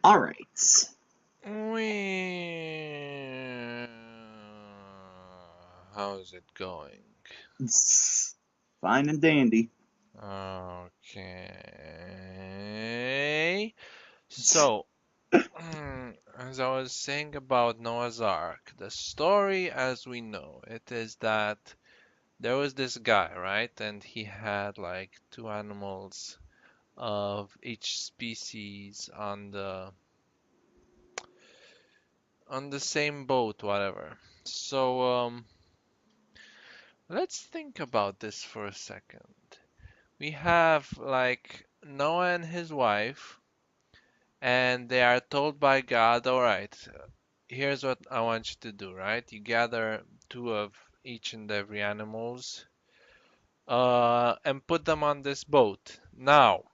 All right. How's it going? Fine and dandy. Okay. So, as I was saying about Noah's Ark, the story as we know it is that there was this guy, right? And he had like two animals of each species on the same boat, whatever. So, let's think about this for a second. We have like Noah and his wife, and they are told by God, all right, here's what I want you to do, right? You gather two of each and every animals, and put them on this boat. Now,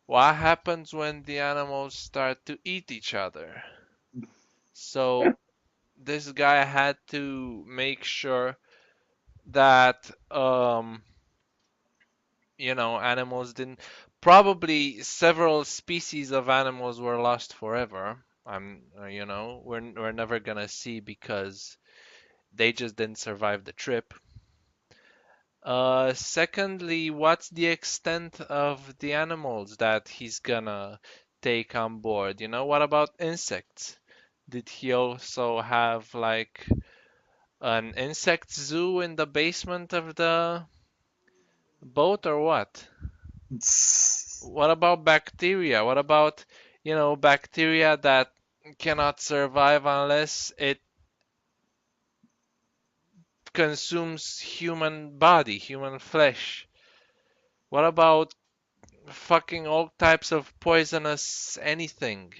what happens when the animals start to eat each other? So this guy had to make sure that animals didn't. Probably several species of animals were lost forever. We're never gonna see because they just didn't survive the trip. Secondly, what's the extent of the animals that he's gonna take on board? What about insects? Did he also have like an insect zoo in the basement of the boat or what? What about bacteria? What about, bacteria that cannot survive unless it consumes human body, human flesh? What about fucking all types of poisonous anything?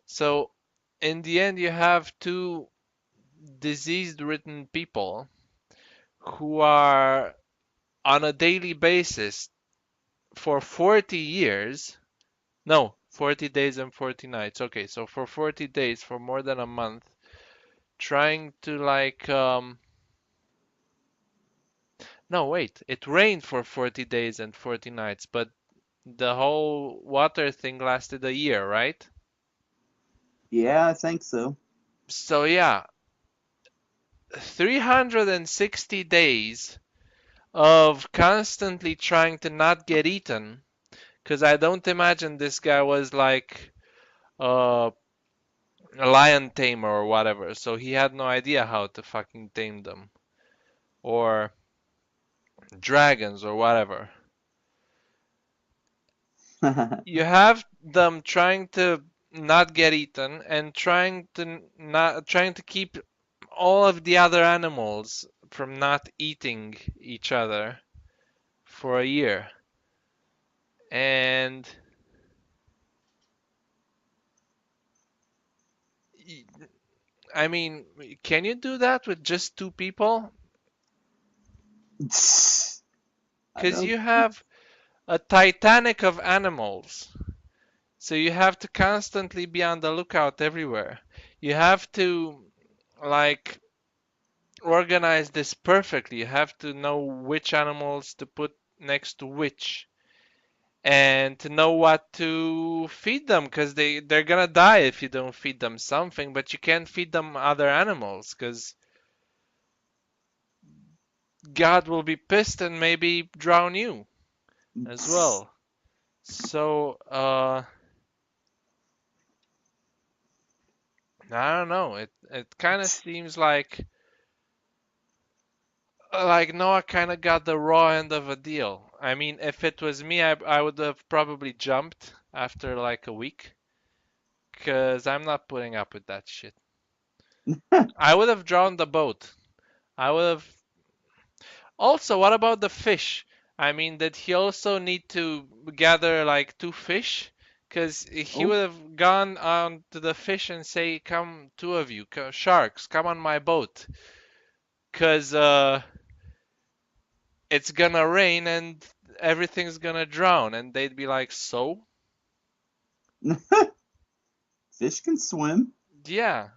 So, in the end, you have two disease-ridden people who are on a daily basis for 40 years. No, 40 days and 40 nights. Okay, so for 40 days, for more than a month, trying to no, wait, it rained for 40 days and 40 nights, but the whole water thing lasted a year, right? Yeah, I think so. So yeah, 360 days of constantly trying to not get eaten, because I don't imagine this guy was like uh, a lion tamer or whatever, so he had no idea how to fucking tame them. Or dragons or whatever. You have them trying to not get eaten and trying to keep all of the other animals from not eating each other for a year. And I mean, can you do that with just two people? I Because don't. you have a Titanic of animals. So you have to constantly be on the lookout everywhere. You have to like organize this perfectly. You have to know which animals to put next to which and to know what to feed them because they're gonna die if you don't feed them something, but you can't feed them other animals because God will be pissed and maybe drown you as well. So, I don't know. It kind of seems like Noah kind of got the raw end of a deal. I mean, if it was me, I would have probably jumped after like a week, because I'm not putting up with that shit. I would have drawn the boat. I would have. Also, what about the fish? I mean, did he also need to gather like two fish? Because he Oh, would have gone on to the fish and say, "Come, two of you, sharks, come on my boat." Because it's gonna rain and everything's gonna drown. And they'd be like, so? fish can swim. Yeah.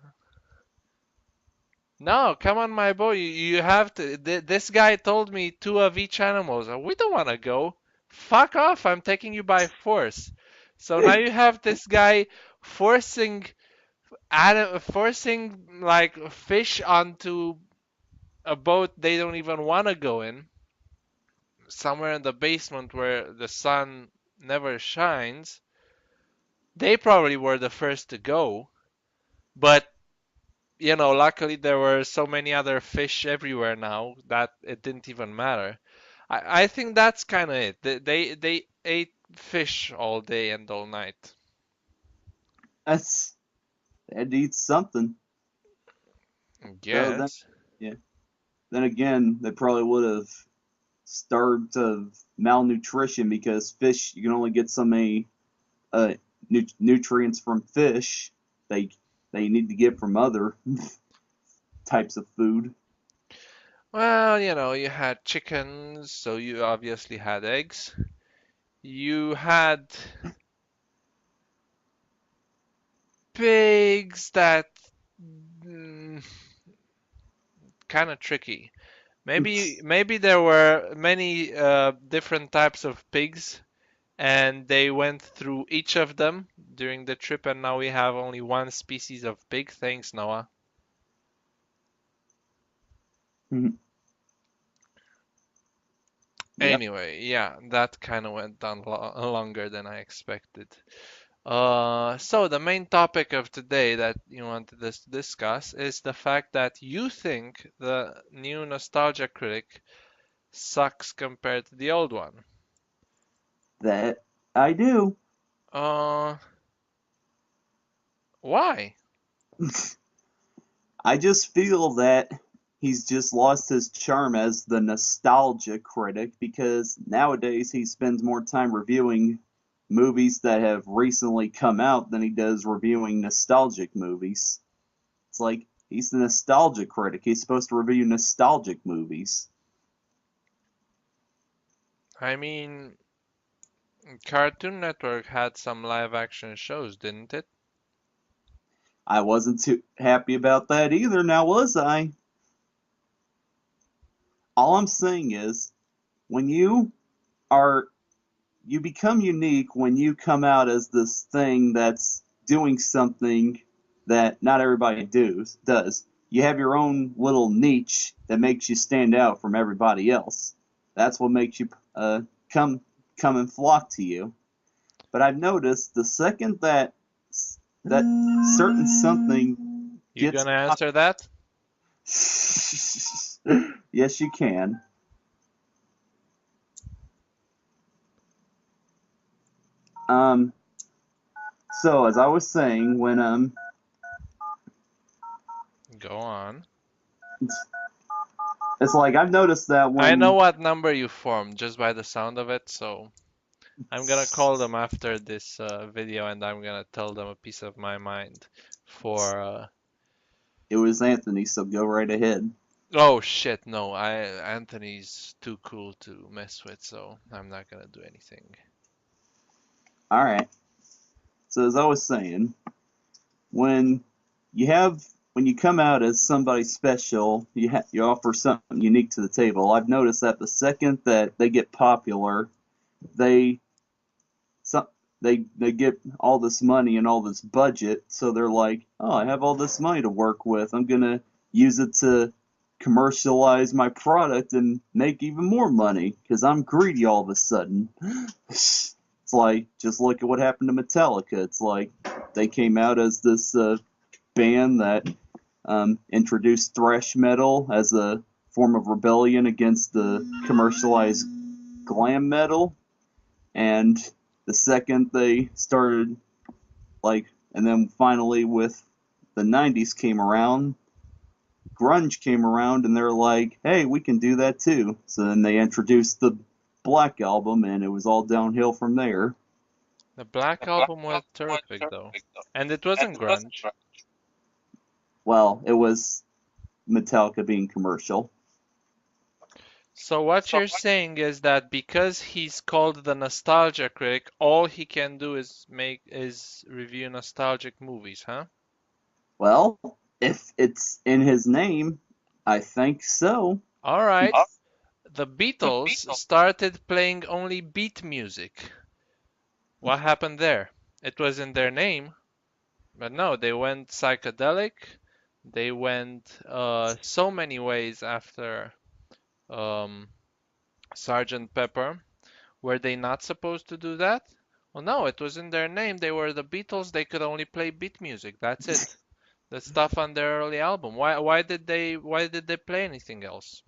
No, come on my boat. You have to. This guy told me two of each animals. We don't want to go. Fuck off. I'm taking you by force. So now you have this guy forcing forcing like fish onto a boat they don't even want to go in, somewhere in the basement where the sun never shines. They probably were the first to go, but luckily there were so many other fish everywhere now that it didn't even matter. I think that's kind of it. They ate fish all day and all night. That's they had to eat something. Though then, Yes. yeah. Then again, they probably would have starved of malnutrition because fish you can only get so many uh, nutrients from fish. They they need to get from other types of food. Well, you had chickens, so you obviously had eggs. You had pigs that mm, kind of tricky. Maybe there were many different types of pigs, and they went through each of them during the trip, and now we have only one species of pig. Thanks, Noah. Yep. Anyway, yeah, that kind of went on longer than I expected. So the main topic of today that you wanted us to discuss is the fact that you think the new Nostalgia Critic sucks compared to the old one. That I do. Uh, why? I just feel that he's just lost his charm as the nostalgia critic because nowadays he spends more time reviewing movies that have recently come out than he does reviewing nostalgic movies. It's like he's the nostalgia critic. He's supposed to review nostalgic movies. I mean, Cartoon Network had some live action shows, didn't it? I wasn't too happy about that either, now was I? All I'm saying is when are you become unique when you come out as this thing that's doing something that not everybody does. You have your own little niche that makes you stand out from everybody else. That's what makes you come come and flock to you. But I've noticed the second that certain something You gets gonna answer that? yes, you can. Um, so as I was saying, when Go on. it's like I've noticed that I know when what number you formed just by the sound of it, so I'm gonna call them after this video and I'm gonna tell them a piece of my mind for it was Anthony, so go right ahead. oh shit, no, Anthony's too cool to mess with, so I'm not gonna do anything. All right. So as I was saying, when when you come out as somebody special, you offer something unique to the table. I've noticed that the second that they get popular, they some they get all this money and all this budget, so they're like, oh, I have all this money to work with. I'm gonna use it to commercialize my product and make even more money because I'm greedy all of a sudden. It's like just look at what happened to Metallica. It's like they came out as this band that introduced thrash metal as a form of rebellion against the commercialized glam metal, and the second they started and then finally with the 90s came around, grunge came around, and they're like, hey, we can do that too. So then they introduced the Black Album, and it was all downhill from there. The Black Album was terrific though, and it wasn't grunge. Well, it was Metallica being commercial. So what you're saying is that because he's called the Nostalgia Critic, all he can do is review nostalgic movies, huh? Well, if it's in his name, I think so. All right. The Beatles started playing only beat music. What happened there? It was in their name, but no, they went psychedelic. They went so many ways after um, Sergeant Pepper. Were they not supposed to do that? Well, no, it was in their name. They were the Beatles. They could only play beat music. That's it. The stuff on their early album. Why did they play anything else?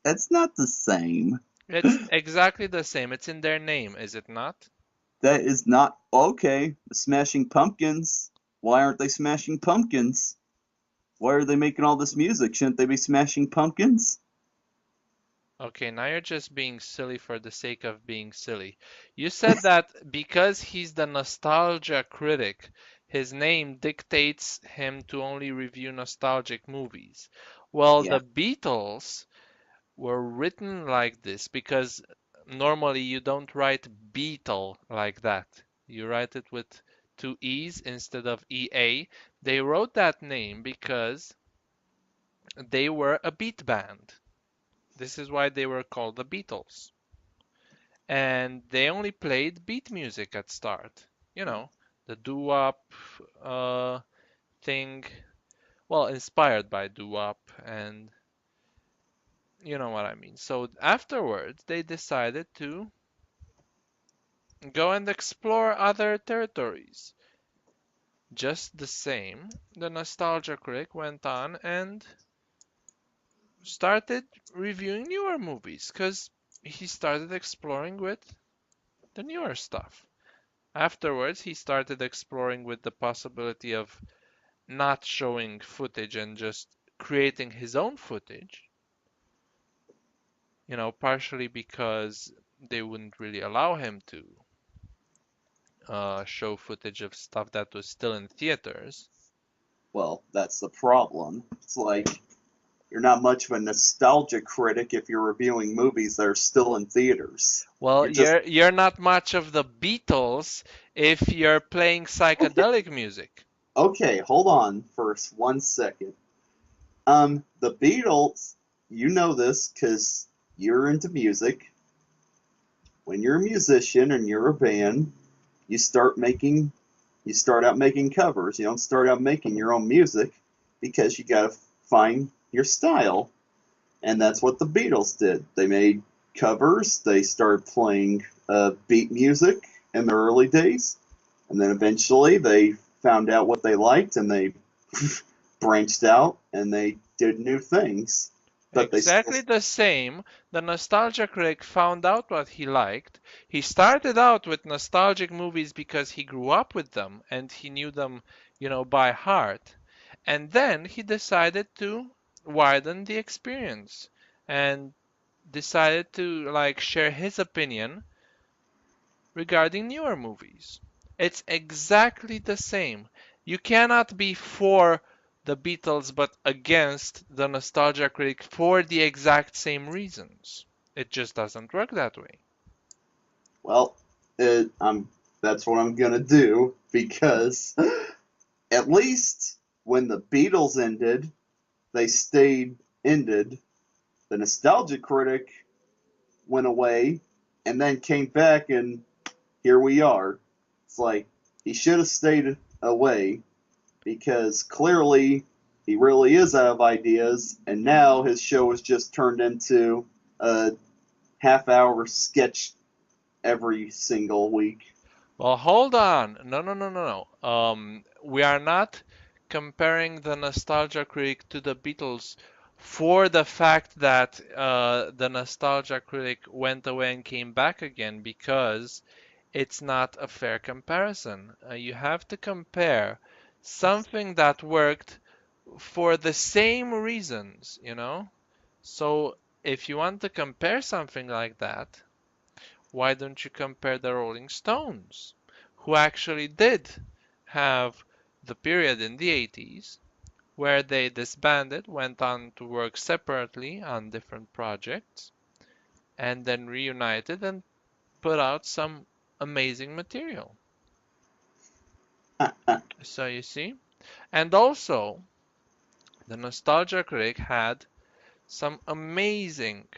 That's not the same. It's exactly the same. It's in their name, is it not? That is not okay. Smashing Pumpkins. Why aren't they smashing pumpkins? Why are they making all this music? Shouldn't they be smashing pumpkins? Okay, now you're just being silly for the sake of being silly. You said that because he's the nostalgia critic, his name dictates him to only review nostalgic movies. Well, Yeah. the Beatles were written like this because normally you don't write Beatle like that. You write it with two E's instead of EA. They wrote that name because they were a beat band. This is why they were called the Beatles. And they only played beat music at start. You know, the doo-wop uh, thing. Well, inspired by doo-wop, and you know what I mean. So afterwards, they decided to go and explore other territories. Just the same, the Nostalgia Critic went on and started reviewing newer movies because he started exploring with the newer stuff. Afterwards, he started exploring with the possibility of not showing footage and just creating his own footage, partially because they wouldn't really allow him to show footage of stuff that was still in theaters. Well, that's the problem. It's like you're not much of a nostalgia critic if you're reviewing movies that are still in theaters. Well, You're just you're not much of the Beatles if you're playing okay. psychedelic music. Okay, hold on for 1 second. The Beatles, you know this because you're into music. When you're a musician and you're a band, you start making, you start out making covers. You don't start out making your own music because you gotta find your style, and that's what the Beatles did. They made covers. They started playing beat music in the early days, and then eventually they found out what they liked, and they branched out and they did new things. But they still Exactly the same. The nostalgia critic found out what he liked. He started out with nostalgic movies because he grew up with them and he knew them, by heart. And then he decided to widen the experience and decided to share his opinion regarding newer movies. It's exactly the same. You cannot be for the Beatles but against the Nostalgia Critic for the exact same reasons. It just doesn't work that way. well, that's what I'm gonna do because at least when the Beatles ended, they stayed ended. The nostalgia critic went away and then came back, and here we are. It's like he should have stayed away because clearly he really is out of ideas, and now his show has just turned into a half-hour sketch every single week. Well, hold on. No, no, no, no, no. We are not comparing the Nostalgia Critic to the Beatles for the fact that the Nostalgia Critic went away and came back again because it's not a fair comparison. You have to compare something that worked for the same reasons. So if you want to compare something like that, why don't you compare the Rolling Stones, who actually did have the period in the 80s where they disbanded, went on to work separately on different projects, and then reunited and put out some amazing material. So you see? And also, the Nostalgia Critic had some amazing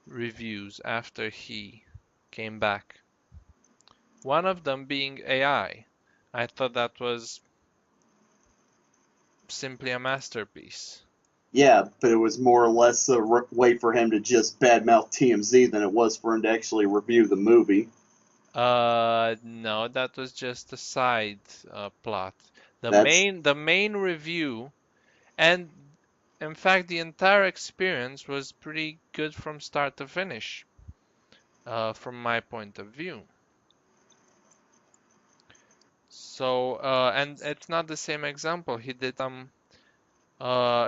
reviews after he came back. One of them being AI. I thought that was simply a masterpiece. Yeah, but it was more or less a way for him to just badmouth TMZ than it was for him to actually review the movie. No, that was just a side plot. That's The main review, and in fact, the entire experience was pretty good from start to finish, from my point of view. So, and it's not the same example. He did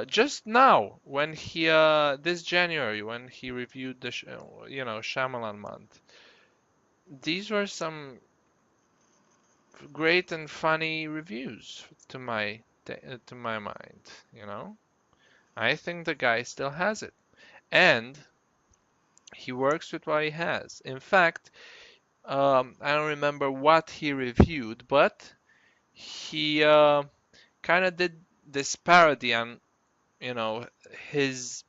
just now when he this January when he reviewed the Shyamalan month. These were some great and funny reviews to my mind, you know. I think the guy still has it, and he works with what he has. In fact, I don't remember what he reviewed, but he kind of did this parody on, you know, his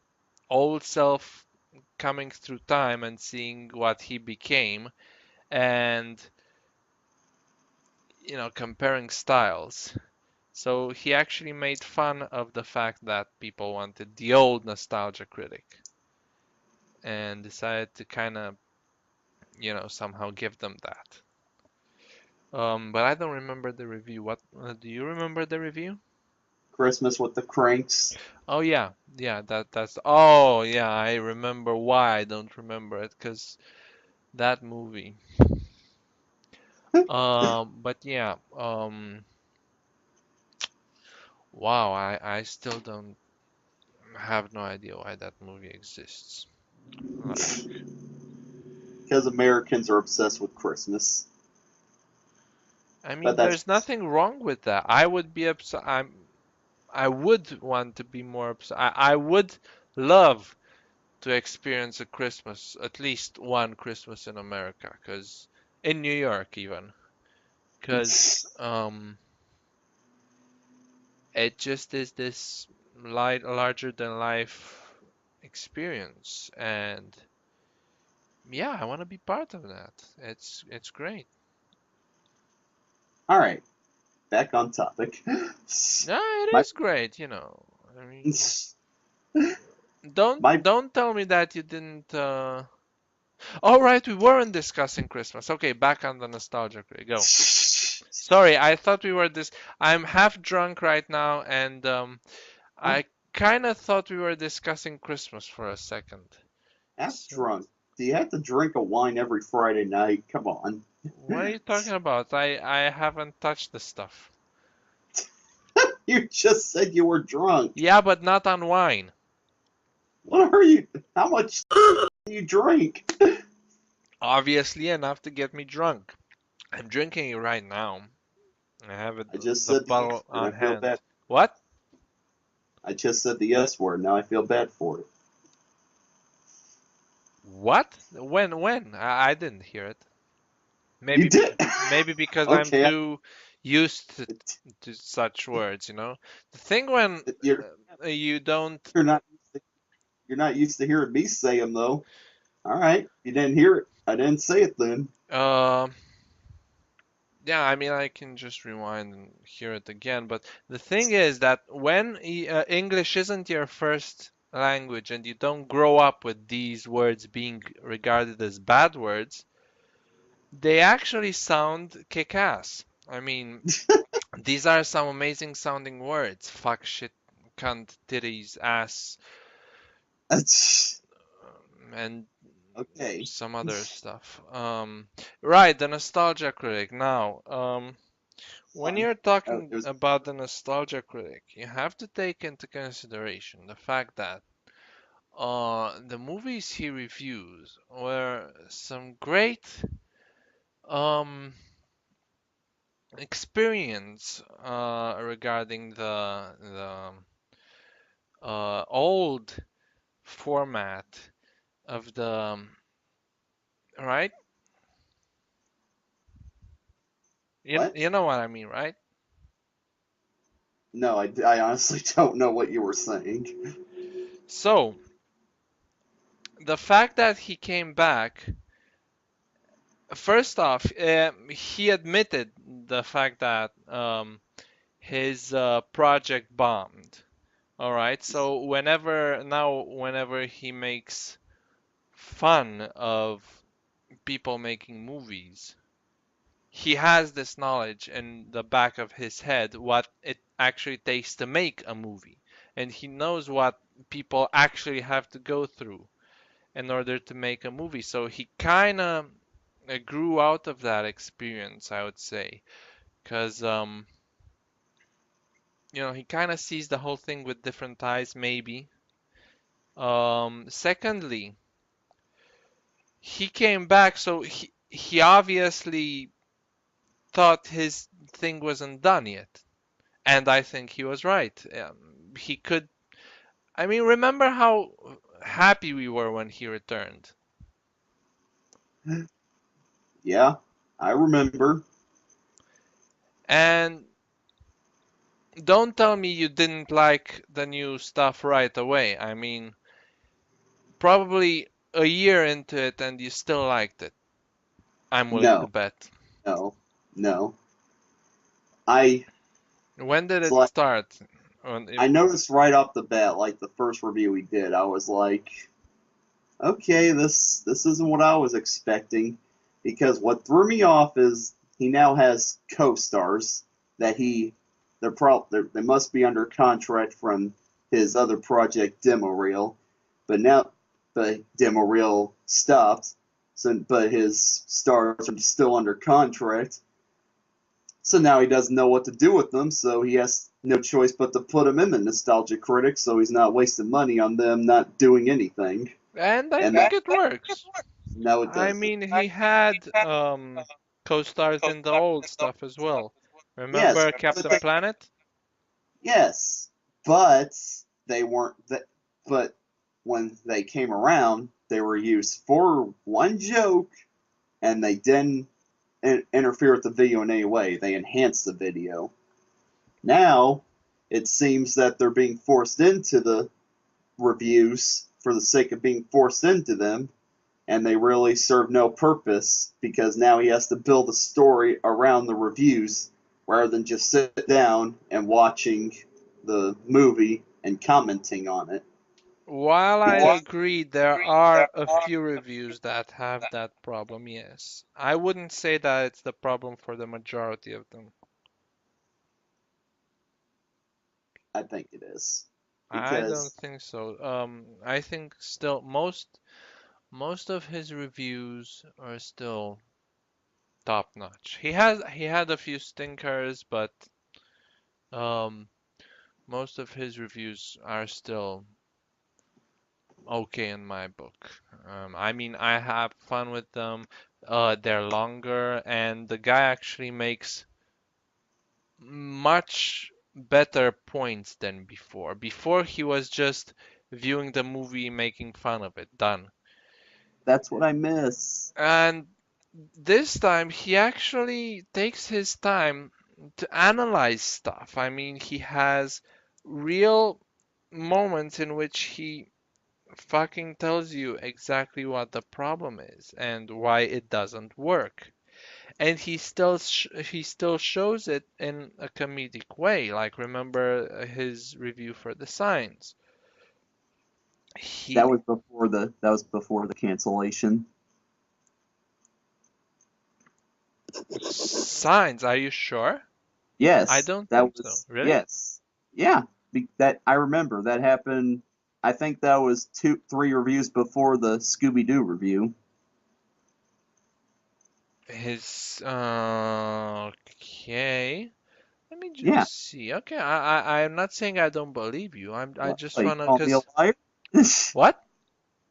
old self coming through time and seeing what he became, and comparing styles. So he actually made fun of the fact that people wanted the old Nostalgia Critic and decided to kind of, somehow give them that. But I don't remember the review. What do you remember the review? Christmas with the Cranks. Oh yeah, yeah. That's. Oh yeah, I remember why I don't remember it because that movie. But yeah. Wow. I still don't have no idea why that movie exists. Like, Because Americans are obsessed with Christmas. I But mean, that's there's nothing wrong with that. I would be upset. I would want to be more upset. I would love to experience a Christmas, at least one Christmas in America, cause in New York even, cause it just is this larger than life experience, and yeah, I want to be part of that. It's great. all right. Back on topic. Yeah, it My is great. I mean, don't my don't tell me that you didn't. All right, we weren't discussing Christmas. Okay, back on the nostalgia. Go. Sorry, I thought we were this. I'm half drunk right now, and I'm I kind of thought we were discussing Christmas for a second. half So, drunk. Do you have to drink a wine every Friday night? Come on. what are you talking about? I haven't touched the stuff. You just said you were drunk. Yeah, but not on wine. What are you? How much do you drink? Obviously enough to get me drunk. I'm drinking it right now. I have I just the said the S bottle word. I on feel hand. bad. What? I just said the S word. Now I feel bad for it. What? When? I didn't hear it. You Maybe be, did. maybe because I'm Okay. too used to such words. The thing when You're you don't you're not you're not used to hearing me say them though. All right. You didn't hear it. I didn't say it then. uh yeah, I mean I can just rewind and hear it again, but the thing is that when English isn't your first language and you don't grow up with these words being regarded as bad words, they actually sound kick-ass. I mean, these are some amazing sounding words. Fuck, shit, cunt, titties, ass, That's and okay. some other stuff. Right, the Nostalgia Critic. Now, when Fine. you're Oh, talking it was about the Nostalgia Critic, you have to take into consideration the fact that the movies he reviews were some great um, experience regarding the old format of the right. You, what? you know what I mean, right? No, I honestly don't know what you were saying. So the fact that he came back first off, he admitted the fact that his project bombed. All right, so whenever he makes fun of people making movies, he has this knowledge in the back of his head what it actually takes to make a movie, and he knows what people actually have to go through in order to make a movie. So he kind of grew out of that experience, I would say, because he kind of sees the whole thing with different eyes, maybe. Secondly, he came back, so he obviously thought his thing wasn't done yet, and I think he was right. He could. I mean, remember how happy we were when he returned, Yeah, I remember. and don't tell me you didn't like the new stuff right away. I mean, probably a year into it and you still liked it. I'm willing to No, bet. no, no. I When did it's it like start? I noticed right off the bat, like the first review we did, I was like, okay, this isn't what I was expecting, because what threw me off is he now has co-stars that they must be under contract from his other project demo reel, but now the demo reel stopped, so but his stars are still under contract. So now he doesn't know what to do with them, so he has no choice but to put them in the Nostalgia Critic, so he's not wasting money on them not doing anything. And I And think that, it works. no, it I doesn't. mean, he had co-stars in the old stuff as well. Yes, Remember Captain Planet? yes, but they weren't. But when they came around, they were used for one joke, and they didn't interfere with the video in any way. They enhanced the video. Now, it seems that they're being forced into the reviews for the sake of being forced into them, and they really serve no purpose because now he has to build a story around the reviews rather than just sit down and watching the movie and commenting on it. While I Because agree, there are a few reviews that have that problem, yes. I wouldn't say that it's the problem for the majority of them. I think it is. I don't Because think so. I think still most of his reviews are still top notch. He had a few stinkers, but um most of his reviews are still okay in my book. I mean, I have fun with them. They're longer, and the guy actually makes much better points than before. Before he was just viewing the movie, making fun of it, done. that's what I miss. And this time he actually takes his time to analyze stuff. I mean, he has real moments in which he fucking tells you exactly what the problem is and why it doesn't work. And he still shows it in a comedic way. Like remember his review for The Signs. He That was before the cancellation. Signs, are you sure? I Yes, don't that think so. was Really? yes. Yeah, that I remember that happened. I think that was 3 reviews before the Scooby Doo review. His okay. Let me Yeah. just see. Okay, I'm not saying I don't believe you. I What, just you wanna call me a cause liar? what?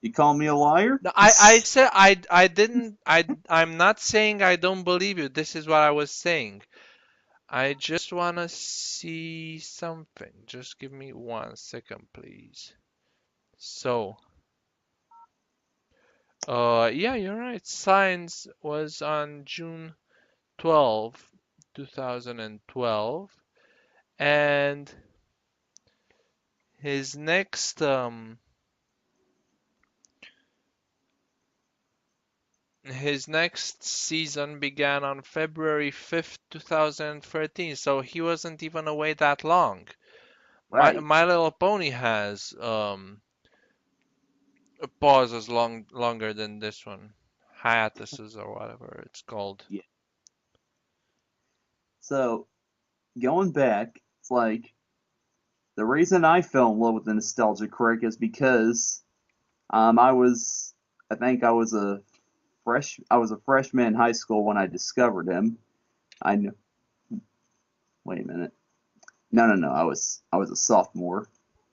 You call me a liar? No, I said I didn't I'm not saying I don't believe you. This is what I was saying. I just wanna see something. Just give me 1 second, please. So, yeah, you're right. Science was on June 12, 2012, and his next his next season began on February 5th, 2013, so he wasn't even away that long. My Right. My Little Pony has pauses longer than this one, hiatuses or whatever it's called. Yeah. So going back, it's like the reason I fell in love with the Nostalgia Critic is because I was, I think I was a freshman in high school when I discovered him. I kn- Wait a minute. No, no, no. I was a sophomore.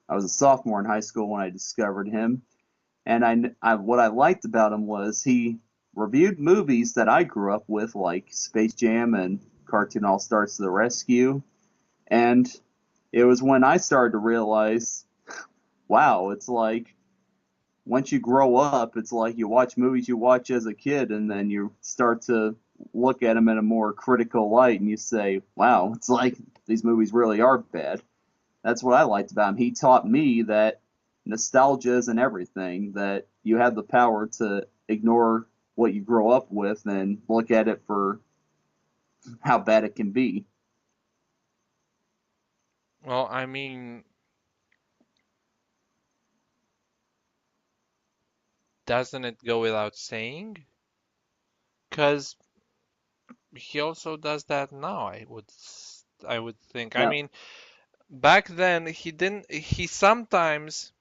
I was a sophomore in high school when I discovered him, and what I liked about him was he reviewed movies that I grew up with, like Space Jam and Cartoon All Stars to the Rescue, and it was when I started to realize, wow, it's like once you grow up, it's like you watch movies you watch as a kid, and then you start to look at them in a more critical light, and you say, wow, it's like these movies really are bad. That's what I liked about him. He taught me that nostalgia isn't everything, that you have the power to ignore what you grow up with and look at it for how bad it can be. Well, I mean, doesn't it go without saying? Because he also does that now, I would think. I Now, mean, back then he sometimes,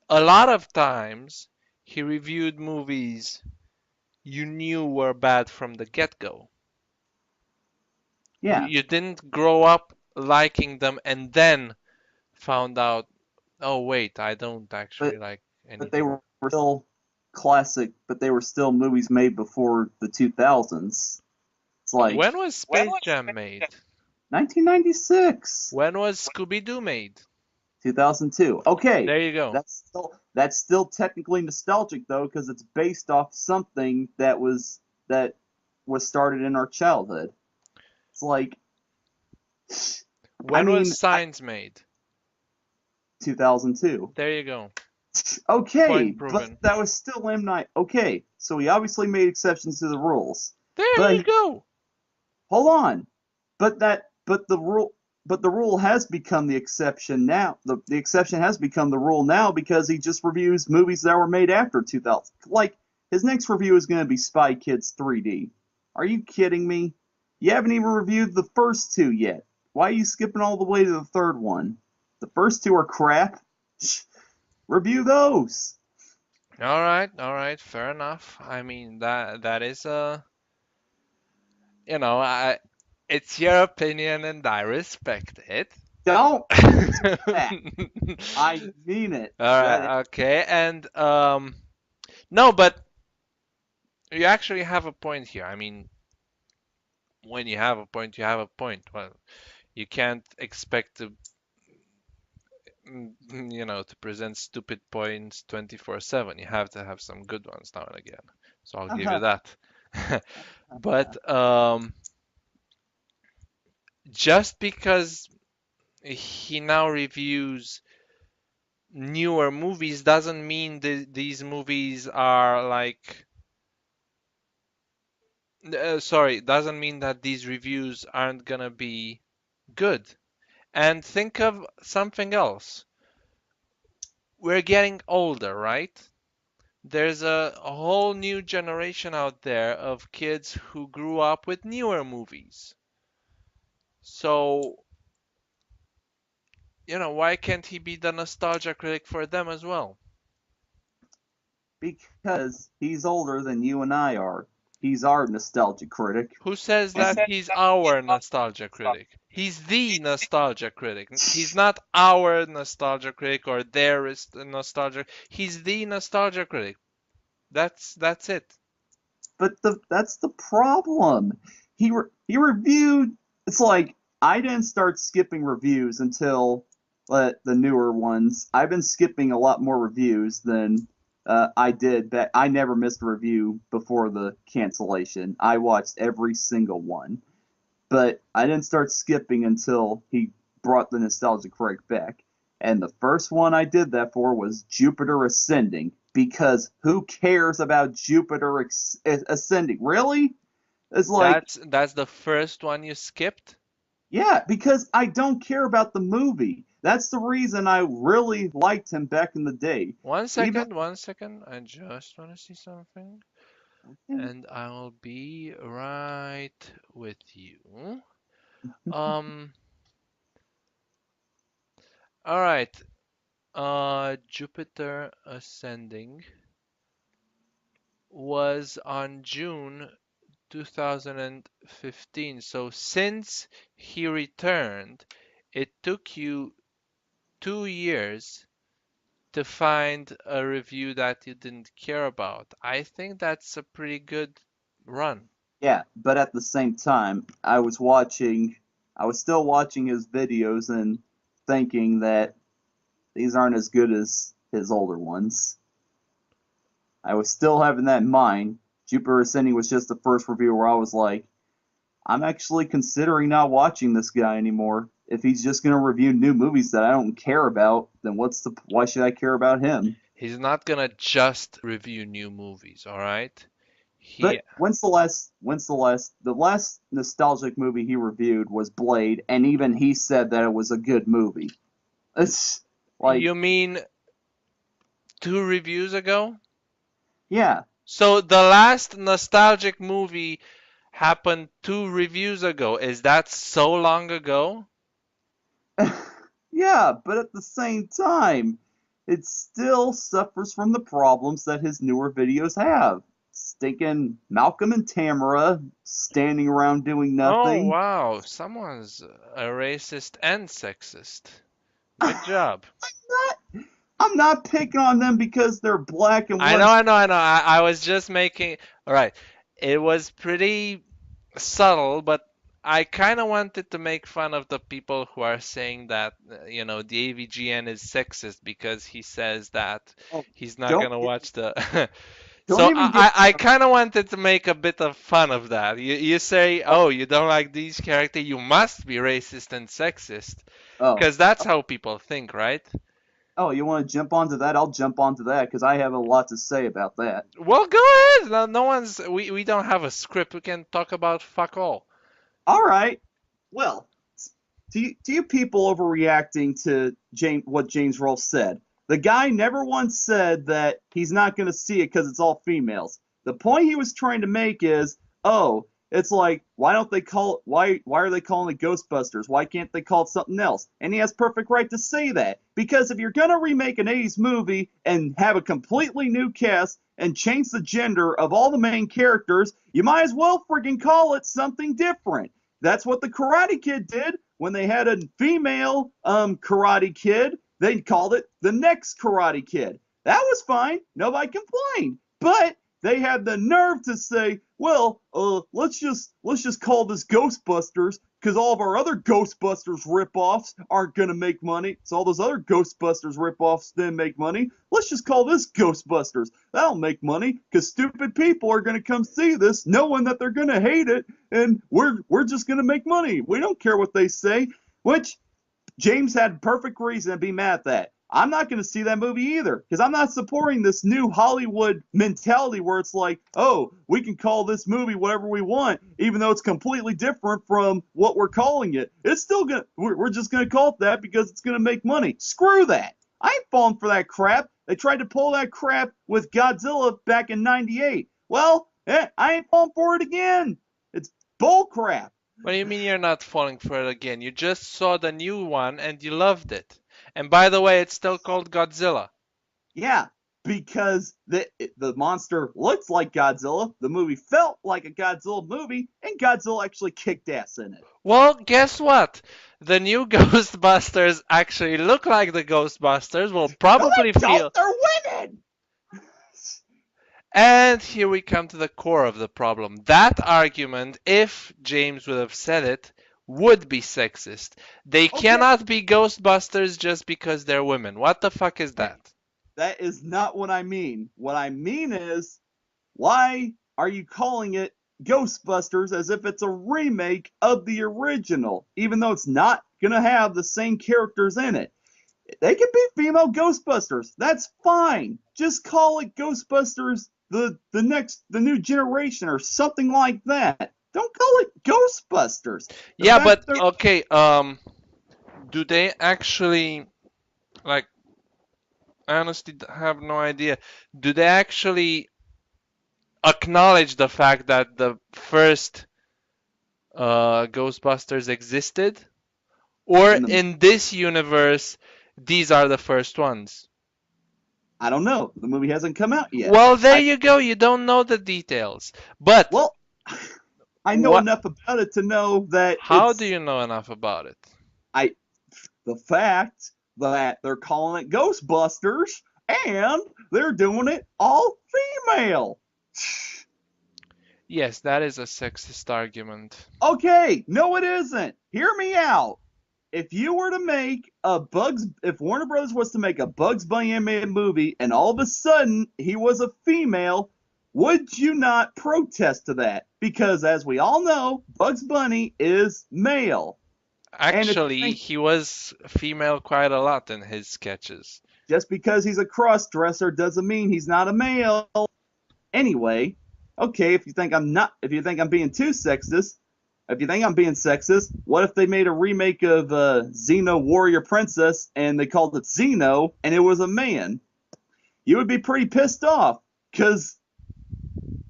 a lot of times, he reviewed movies you knew were bad from the get-go. You, yeah, you didn't grow up liking them and then found out, oh wait, I don't actually but like but they anything. were still classic, but they were still movies made before the 2000s. It's like When was Space Jam made? 1996, When was Scooby-Doo made? 2002. Okay, There you go. that's still technically nostalgic though, because it's based off something that was started in our childhood. It's like, I When was mean, Signs made? 2002. There you go. Okay, Point but proven. that was still M Night. Okay, so he obviously made exceptions to the rules, There but you go. hold on. But the rule has become the exception now. The exception has become the rule now because he just reviews movies that were made after 2000. Like his next review is going to be Spy Kids 3D. Are you kidding me? You haven't even reviewed the first two yet. Why are you skipping all the way to the third one? The first two are crap. Review those. All right, fair enough. I mean that is I it's your opinion and I respect it. Don't say All that. I mean it. That right, okay. And no, but you actually have a point here. I mean, when you have a point, you have a point. Well, you can't expect to to present stupid points 24/7. You have to have some good ones now and again. So I'll give you that. But just because he now reviews newer movies doesn't mean these movies are like sorry, doesn't mean that these reviews aren't gonna be good. And think of something else. We're getting older, right? There's a whole new generation out there of kids who grew up with newer movies. So, why can't he be the nostalgia critic for them as well? because he's older than you and I are. He's our nostalgia critic. Who says that he's our nostalgia critic? He's the nostalgia critic. He's not our nostalgia critic or their nostalgia. He's the nostalgia critic. That's it. But that's the problem. He reviewed. It's like I didn't start skipping reviews until the newer ones. I've been skipping a lot more reviews than I did. But I never missed a review before the cancellation. I watched every single one. But I didn't start skipping until he brought the nostalgia critic back. And the first one I did that for was Jupiter Ascending. because who cares about Jupiter ascending? Really? It's like, That's the first one you skipped? yeah, because I don't care about the movie. That's the reason I really liked him back in the day. One Even second, one second. I just want to see something. And I'll be right with you. Um, all right. Jupiter Ascending was on June 2015. So since he returned, it took you 2 years to find a review that you didn't care about. I think that's a pretty good run. yeah, but at the same time, I was still watching his videos and thinking that these aren't as good as his older ones. I was still having that in mind. Jupiter Ascending was just the first review where I was like, I'm actually considering not watching this guy anymore. If he's just gonna review new movies that I don't care about, then why should I care about him? He's not gonna just review new movies, all right? He But the last nostalgic movie he reviewed was Blade, and even he said that it was a good movie. It's like, You mean 2 reviews ago? yeah, So the last nostalgic movie happened 2 reviews ago. Is that so long ago? yeah, but at the same time, it still suffers from the problems that his newer videos have. Stinking Malcolm and Tamara standing around doing Oh nothing. wow, someone's a racist and sexist. I'm Good job. not, I'm not picking on them because they're black and I know, one's. I know, I know. I was just making. All right. It was pretty subtle, but I kind of wanted to make fun of the people who are saying that, the AVGN is sexist because he says that Oh, he's not don't gonna get, watch the. don't So even get. I kind of wanted to make a bit of fun of that. You say, Oh, oh, you don't like these characters, you must be racist and sexist, oh, because that's how people think, right? oh, you want to jump onto that? I'll jump onto that because I have a lot to say about that. Well, go ahead. No one's. We don't have a script. We can talk about fuck all. All right. Well, to you people overreacting to what James Rolfe said, the guy never once said that he's not going to see it because it's all females. The point he was trying to make is, oh, it's like, why don't they call it, why are they calling it Ghostbusters? Why can't they call it something else? And he has perfect right to say that because if you're going to remake an 80s movie and have a completely new cast and change the gender of all the main characters, you might as well friggin' call it something different. That's what the Karate Kid did when they had a female Karate Kid. They called it the next Karate Kid. That was fine. Nobody complained. But they had the nerve to say, well, let's just call this Ghostbusters because all of our other Ghostbusters ripoffs aren't gonna make money. So all those other Ghostbusters ripoffs didn't make money. Let's just call this Ghostbusters. That'll make money because stupid people are gonna come see this, knowing that they're gonna hate it, and we're just gonna make money. We don't care what they say. Which James had perfect reason to be mad at that. I'm not going to see that movie either because I'm not supporting this new Hollywood mentality where it's like, oh, we can call this movie whatever we want, even though it's completely different from what we're calling it. It's still gonna, we're just going to call it that because it's going to make money. Screw that. I ain't falling for that crap. They tried to pull that crap with Godzilla back in '98. Well, I ain't falling for it again. It's bull crap. What do you mean you're not falling for it again? You just saw the new one and you loved it. And by the way, it's still called Godzilla. Yeah, because the monster looks like Godzilla, the movie felt like a Godzilla movie, and Godzilla actually kicked ass in it. Well, guess what? The new Ghostbusters actually look like the Ghostbusters. Will No, probably they don't. feel. They're women. And here we come to the core of the problem. That argument, if James would have said it, would be sexist. They Okay, cannot be Ghostbusters just because they're women. What the fuck is that? that is not what I mean. What I mean is, why are you calling it Ghostbusters as if it's a remake of the original, even though it's not gonna have the same characters in it? They can be female Ghostbusters. That's fine. Just call it Ghostbusters the new generation or something like that. Don't call it Ghostbusters. The Yeah, fact but that okay, do they actually, like, I honestly have no idea. Do they actually acknowledge the fact that the first Ghostbusters existed? Or in the in this universe, these are the first ones? I don't know. The movie hasn't come out yet. Well, there I you go. You don't know the details. But well, I know what? enough about it to know that How do it's you know enough about it? I the fact that they're calling it Ghostbusters and they're doing it all female. Yes, that is a sexist argument. Okay, no, it isn't. Hear me out. If you were to make if Warner Brothers was to make a Bugs Bunny animated movie and all of a sudden he was a female, would you not protest to that? Because as we all know, Bugs Bunny is male. And if you Actually, think he was female quite a lot in his sketches. just because he's a cross dresser doesn't mean he's not a male. Anyway, okay, if you think I'm being too sexist, if you think I'm being sexist, what if they made a remake of Xeno Warrior Princess and they called it Xeno and it was a man? You would be pretty pissed off because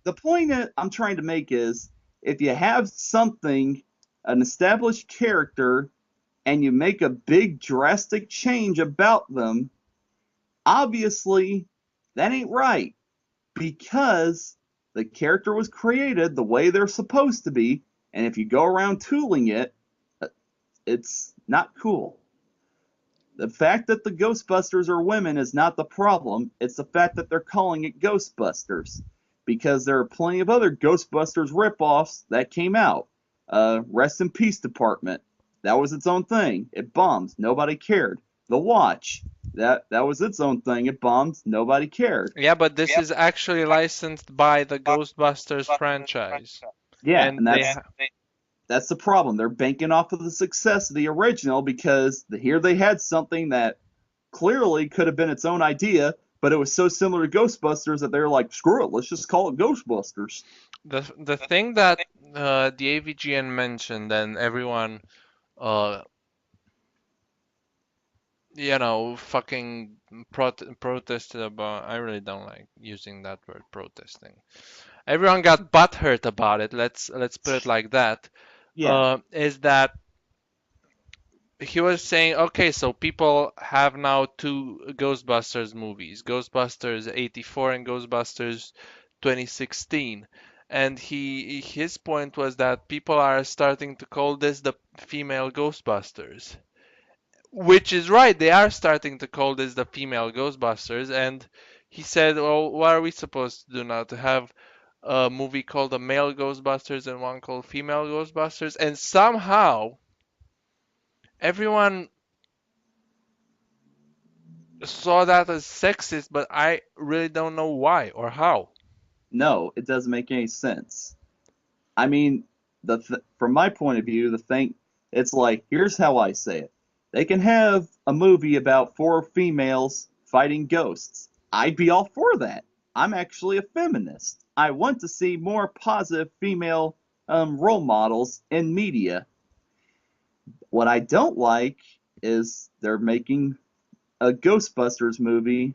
the point that I'm trying to make is if you have something, an established character, and you make a big drastic change about them, obviously that ain't right because the character was created the way they're supposed to be, and if you go around tooling it, it's not cool. The fact that the Ghostbusters are women is not the problem, it's the fact that they're calling it Ghostbusters. Because there are plenty of other Ghostbusters ripoffs that came out. Rest in Peace Department. That was its own thing. It bombed. Nobody cared. The Watch. That was its own thing. It bombed. Nobody cared. Yeah, but this is actually licensed by the Ghostbusters franchise. Yeah, and And they ha that's the problem. They're banking off of the success of the original because here they had something that clearly could have been its own idea, but it was so similar to Ghostbusters that they're like, screw it, let's just call it Ghostbusters. the thing that the AVGN mentioned and everyone uh fucking protested about. I really don't like using that word, protesting. Everyone got butthurt about it. Let's put it like that. Yeah, Is that he was saying, okay, so people have now two Ghostbusters movies, Ghostbusters 84 and Ghostbusters 2016. And his point was that people are starting to call this the female Ghostbusters. Which is right, they are starting to call this the female Ghostbusters, and he said, well, what are we supposed to do now? To have a movie called the male Ghostbusters and one called female Ghostbusters? And somehow everyone saw that as sexist, but I really don't know why or how. no, it doesn't make any sense. I mean, from my point of view, the thing, it's like, here's how I say it. They can have a movie about four females fighting ghosts. I'd be all for that. I'm actually a feminist. I want to see more positive female role models in media. What I don't like is they're making a Ghostbusters movie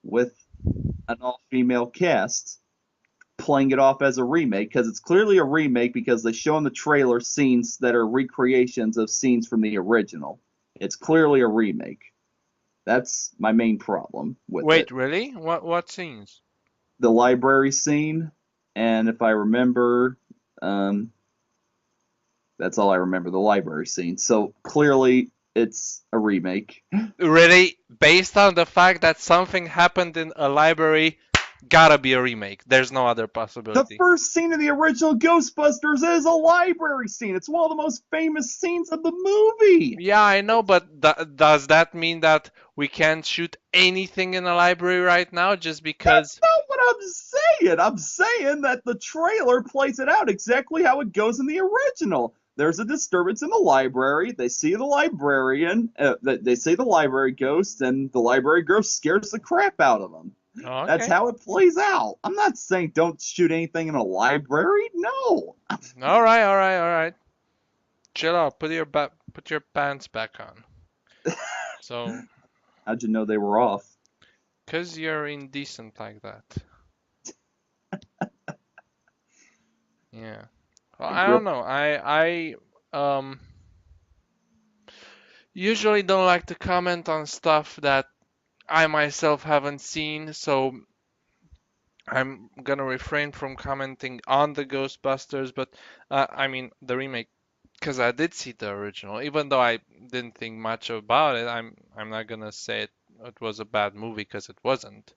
with an all-female cast, playing it off as a remake because it's clearly a remake because they show in the trailer scenes that are recreations of scenes from the original. It's clearly a remake. That's my main problem with Wait, it. really? What scenes? The library scene, and if I remember, that's all I remember, the library scene. So clearly it's a remake. Really? Based on the fact that something happened in a library, gotta be a remake. There's no other The possibility. first scene of the original Ghostbusters is a library scene. It's one of the most famous scenes of the movie. Yeah, I know, but does that mean that we can't shoot anything in a library right now just That's because? not what I'm saying. I'm saying that the trailer plays it out exactly how it goes in the original. there's a disturbance in the library. They see the librarian. They see the library ghost, and the library ghost scares the crap out of them. Oh, That's okay. how it plays out. I'm not saying don't shoot anything in a library. No. All right, all right, all right. Chill out. Put your pants back on. So, How'd you know they were off? 'cause you're indecent like that. Yeah. Well, I I grew don't up. know. I usually don't like to comment on stuff that I myself haven't seen, so I'm gonna refrain from commenting on the Ghostbusters, but I mean the remake, because I did see the original. Even though I didn't think much about it, I'm not gonna say it was a bad movie because it wasn't.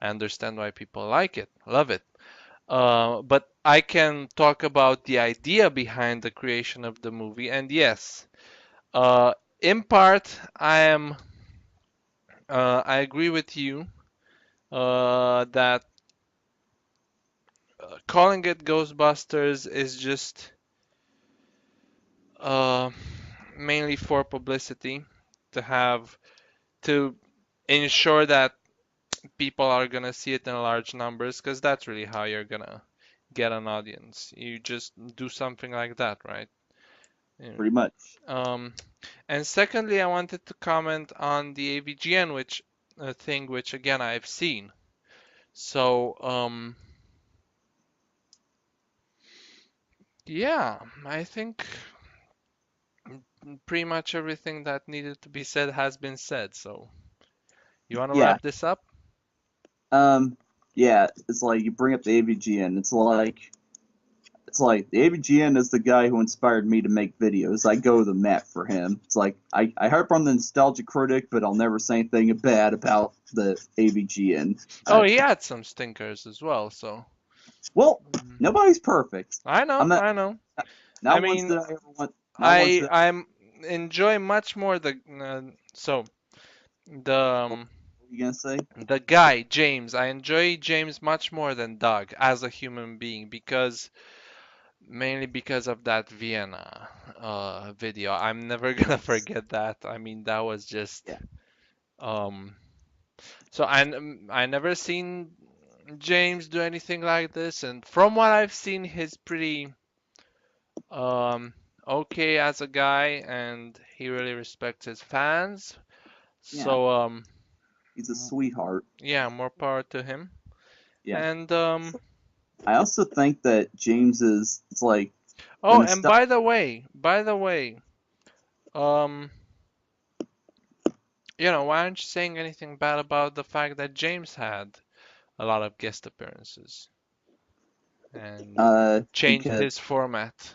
I understand why people like it, love it. But I can talk about the idea behind the creation of the movie, and yes, in part, I agree with you that calling it Ghostbusters is just uh, mainly for publicity to have to ensure that people are gonna see it in large numbers, because that's really how you're gonna get an audience. You just do something like that, right? Yeah. Pretty much. Um, and secondly, I wanted to comment on the AVGN, which thing, which again I've seen. So, yeah, I think pretty much everything that needed to be said has been said. So, you want to Yeah. wrap this up? Um. Yeah. It's like you bring up the AVGN. It's like the AVGN is the guy who inspired me to make videos. I go to the mat for him. It's like I harp on the Nostalgia Critic, but I'll never say anything bad about the AVGN. Oh, he had some stinkers as well. So, Well, mm, nobody's perfect. I know, I'm not I know. I not once mean, did I ever want. Not once did. I'm enjoy much more the What were you gonna say? the guy James. I enjoy James much more than Doug as a human being, because mainly because of that Vienna video. I'm never gonna forget that. I mean, that was just Yeah. um. So I never seen James do anything like this, and from what I've seen, he's pretty um okay as a guy, and he really respects his fans. Yeah. So He's a sweetheart. yeah, more power to him. Yeah. And I also think that James is. It's like the oh, and nostalgia. by the way, um, why aren't you saying anything bad about the fact that James had a lot of guest appearances and changed Because his format?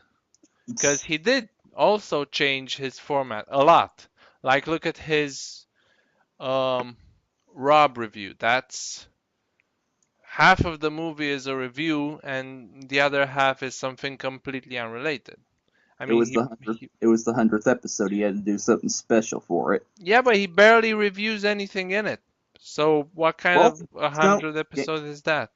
Because he did also change his format a lot. Like, look at his um, Rob review. That's half of the movie is a review, and the other half is something completely unrelated. I it mean, was the it was the 100th episode. He had to do something special for it. yeah, but he barely reviews anything in it. So what kind Well, of a no, hundred episode is that?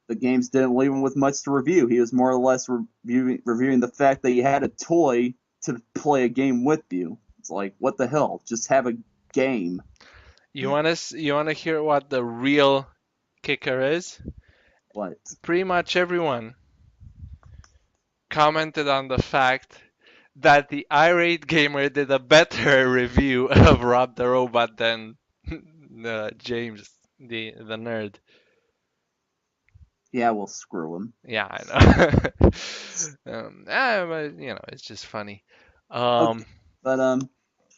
the games didn't leave him with much to review. He was more or less reviewing the fact that you had a toy to play a game with you. It's like, what the hell? Just have a game. You wanna hear what the real kicker is? What? Pretty much everyone commented on the fact that the irate gamer did a better review of Rob the Robot than James, the nerd. Yeah, well, screw him. Yeah, I know. But it's just funny. Okay, Um, but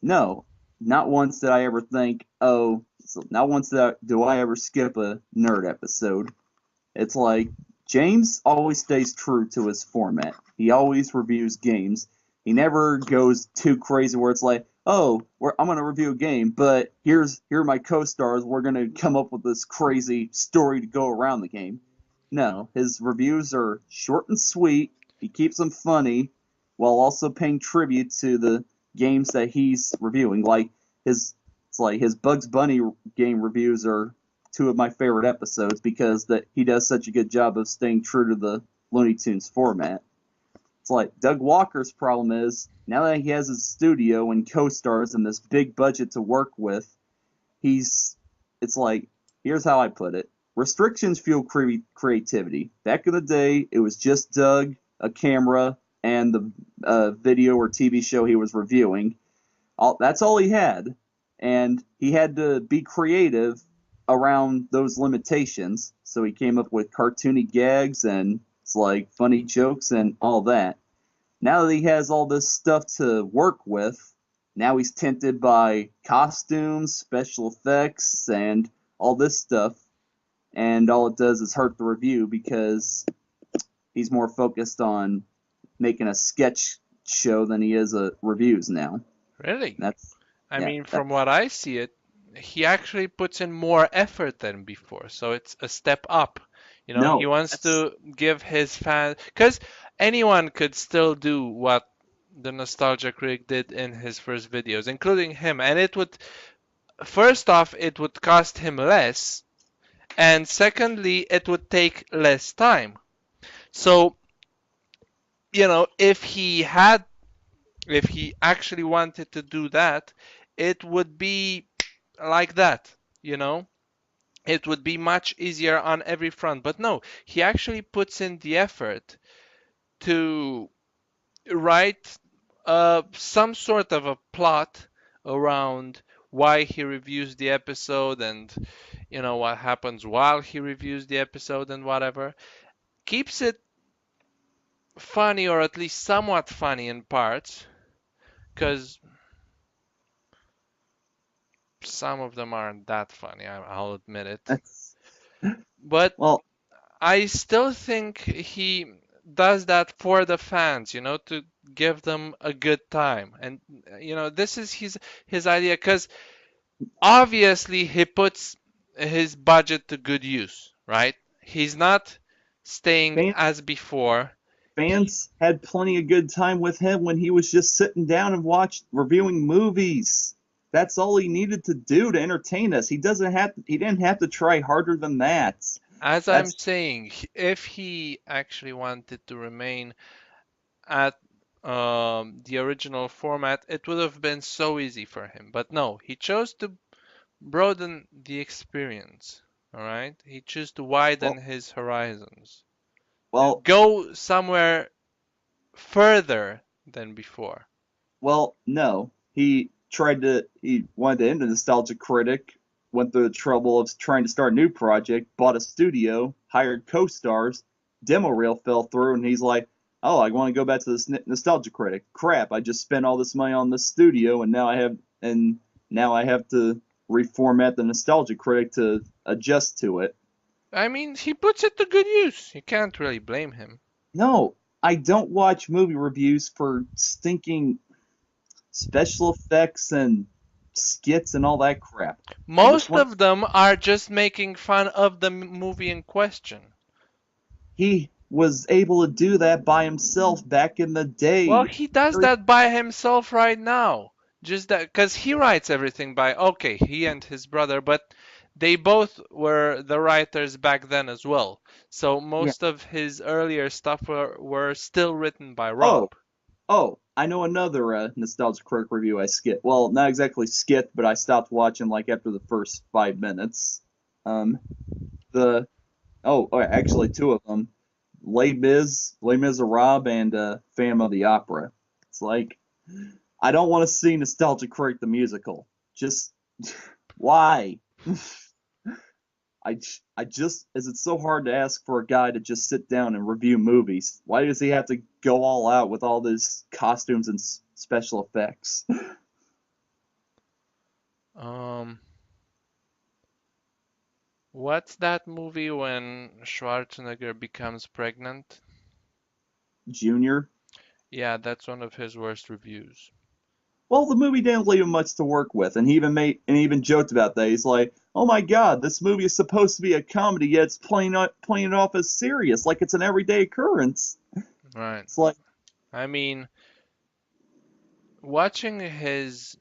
no, not once did I ever think, oh, so not once do I ever skip a nerd episode. It's like James always stays true to his format. He always reviews games. He never goes too crazy where it's like, oh, I'm gonna review a game, but here are my co-stars. We're gonna come up with this crazy story to go around the game. No, his reviews are short and sweet. He keeps them funny while also paying tribute to the games that he's reviewing. It's like his Bugs Bunny game reviews are two of my favorite episodes because that he does such a good job of staying true to the Looney Tunes format. It's like Doug Walker's problem is now that he has his studio and co-stars and this big budget to work with, he's it's like, here's how I put it. Restrictions fuel creativity. Back in the day, it was just Doug, a camera, and the video or TV show he was reviewing. That's all he had, and he had to be creative around those limitations. So he came up with cartoony gags and it's like funny jokes and all that. Now that he has all this stuff to work with, now he's tempted by costumes, special effects, and all this stuff. And all it does is hurt the review because he's more focused on making a sketch show than he is reviews now. Really? That's I yeah. mean, from what I see it, he actually puts in more effort than before, so it's a step up. You know, he No, wants that's to give his fans, because anyone could still do what the Nostalgia Critic did in his first videos, including him, and it would, first off, it would cost him less, and secondly, it would take less time. So, you know, if he actually wanted to do that, it would be like that, you know? It would be much easier on every front. But no, he actually puts in the effort to write some sort of a plot around why he reviews the episode and, you know, what happens while he reviews the episode and whatever. Keeps it funny, or at least somewhat funny in parts, because some of them aren't that funny, I'll admit it. that's But well, I still think he does that for the fans, you know, to give them a good time. And you know, this is his idea, because obviously he puts his budget to good use, right? He's not staying fans as before. fans had plenty of good time with him when he was just sitting down and reviewing movies. That's all he needed to do to entertain us. He didn't have to try harder than that. As I'm That's saying, if he actually wanted to remain at the original format, it would have been so easy for him. But no, he chose to broaden the experience. All right, he chose to widen well, his horizons, to well, go somewhere further than before. no. He wanted to end the Nostalgia Critic, went through the trouble of trying to start a new project, bought a studio, hired co-stars, demo reel fell through, and he's like, "Oh, I want to go back to this Nostalgia Critic. Crap, I just spent all this money on this studio, and now I have to reformat the Nostalgia Critic to adjust to it." I mean, he puts it to good use. You can't really blame him. No, I don't watch movie reviews for stinking special effects and skits and all that crap. I just Most want of them are just making fun of the movie in question. he was able to do that by himself back in the Well, day. he does Very- that by himself right now. Just that, because he writes everything by, okay, he and his brother, but they both were the writers back then as well. So Yeah. most of his earlier stuff were still written by Oh, Rob. I know another Nostalgia Critic review I skipped. Well, not exactly skipped, but I stopped watching like after the first 5 minutes. Um, the actually two of them, Les Miserables, and Phantom of the Opera. It's like I don't want to see Nostalgia Critic the musical. Just why? I just is it so hard to ask for a guy to just sit down and review movies? Why does he have to go all out with all these costumes and special effects? Um, what's that movie when Schwarzenegger becomes pregnant? Junior. Yeah, that's one of his worst reviews. Well, the movie didn't leave him much to work with, and he even joked about that. He's like, "Oh my God, this movie is supposed to be a comedy, yet it's playing it off as serious, like it's an everyday occurrence." Right. It's like, I mean, watching his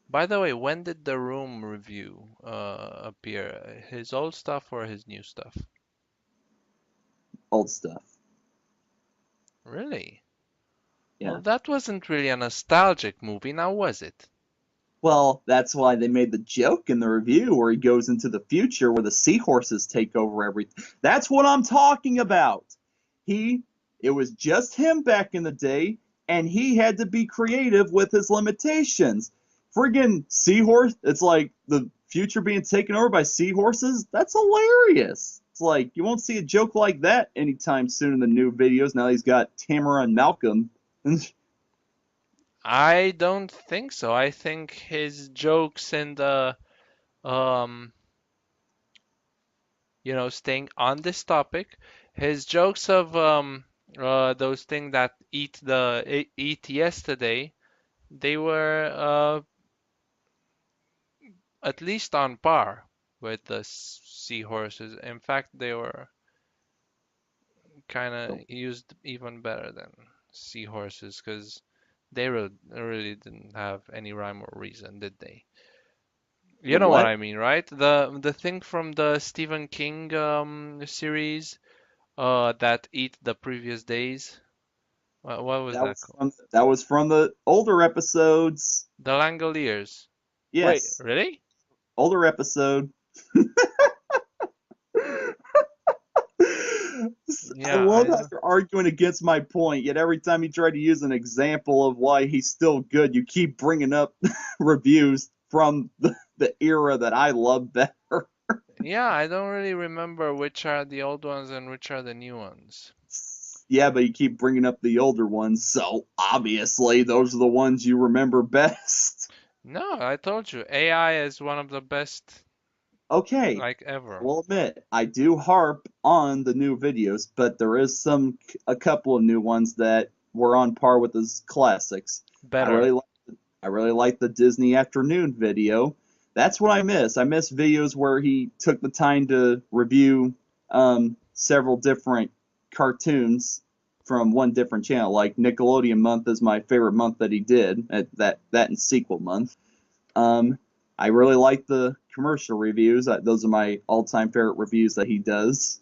by the way, when did the Room review appear? His old stuff or his new stuff? old stuff. Really? Well, Yeah. that wasn't really a nostalgic movie, now was it? Well, that's why they made the joke in the review where he goes into the future where the seahorses take over everything. That's what I'm talking about. He, it was just him back in the day, and he had to be creative with his limitations. Friggin' seahorse, it's like the future being taken over by seahorses. That's hilarious. It's like you won't see a joke like that anytime soon in the new videos. Now he's got Tamara and Malcolm. I don't think so. I think his jokes and um staying on this topic, his jokes of those things that eat yesterday, they were at least on par with the seahorses. In fact, they were kind of used even better than seahorses because they really didn't have any rhyme or reason, did they? The You know what what? I mean, right? The thing from the Stephen King series that eat the previous days. What was that called? That was from the older episodes. The Langoliers. Wait, Yes, really? older episode. I Yeah, love I how know. you're arguing against my point, yet every time you try to use an example of why he's still good, you keep bringing up reviews from the era that I love better. Yeah, I don't really remember which are the old ones and which are the new ones. Yeah, but you keep bringing up the older ones, so obviously those are the ones you remember best. No, I told you, AI is one of the best Okay, like I ever. will admit, I do harp on the new videos, but there is a couple of new ones that were on par with his classics. I Better. really like, I really like the Disney Afternoon video. That's what I miss. I miss videos where he took the time to review several different cartoons from one different channel. Like Nickelodeon month is my favorite month that he did. That and sequel month. Um, I really like the commercial reviews. Those are my all-time favorite reviews that he does.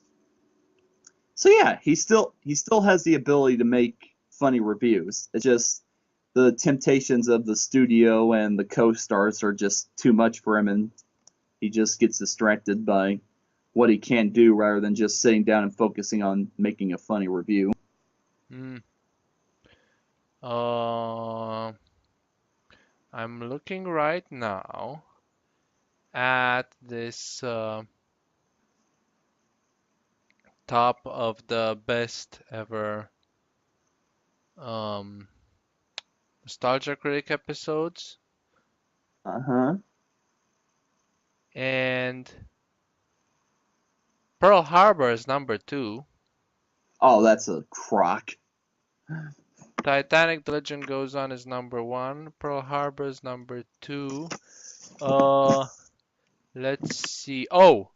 So yeah, he still has the ability to make funny reviews. It's just the temptations of the studio and the co-stars are just too much for him, and he just gets distracted by what he can do rather than just sitting down and focusing on making a funny review. Hmm. Uh, I'm looking right now at this top of the best ever um, Nostalgia Critic episodes, Uh-huh. and Pearl Harbor is number two. Oh, that's a crock. Titanic: The Legend Goes On is number one. Pearl Harbor is number two. Uh, let's see. Oh,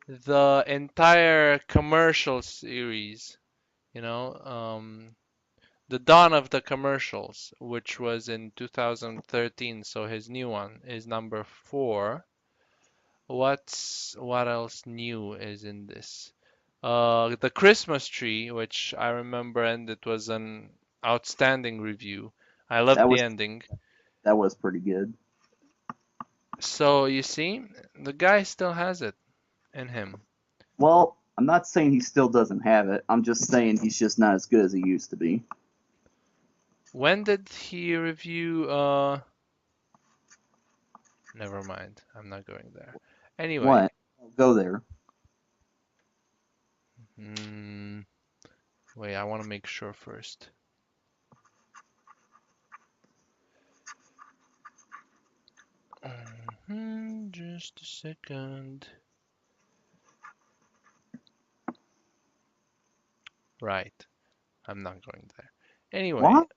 the entire commercial series. You know, the dawn of the commercials, which was in 2013. So his new one is number four. What else new is in this? The Christmas tree, which I remember, and it was an outstanding review. I loved That the was ending. that was pretty good. So you see, the guy still has it in him. Well, I'm not saying he still doesn't have it. I'm just saying he's just not as good as he used to be. When did he review? Never mind. I'm not going there. Anyway, What? Go there. mm, wait. I want to make sure first. Just a second. Right. I'm not going there. Anyway, What?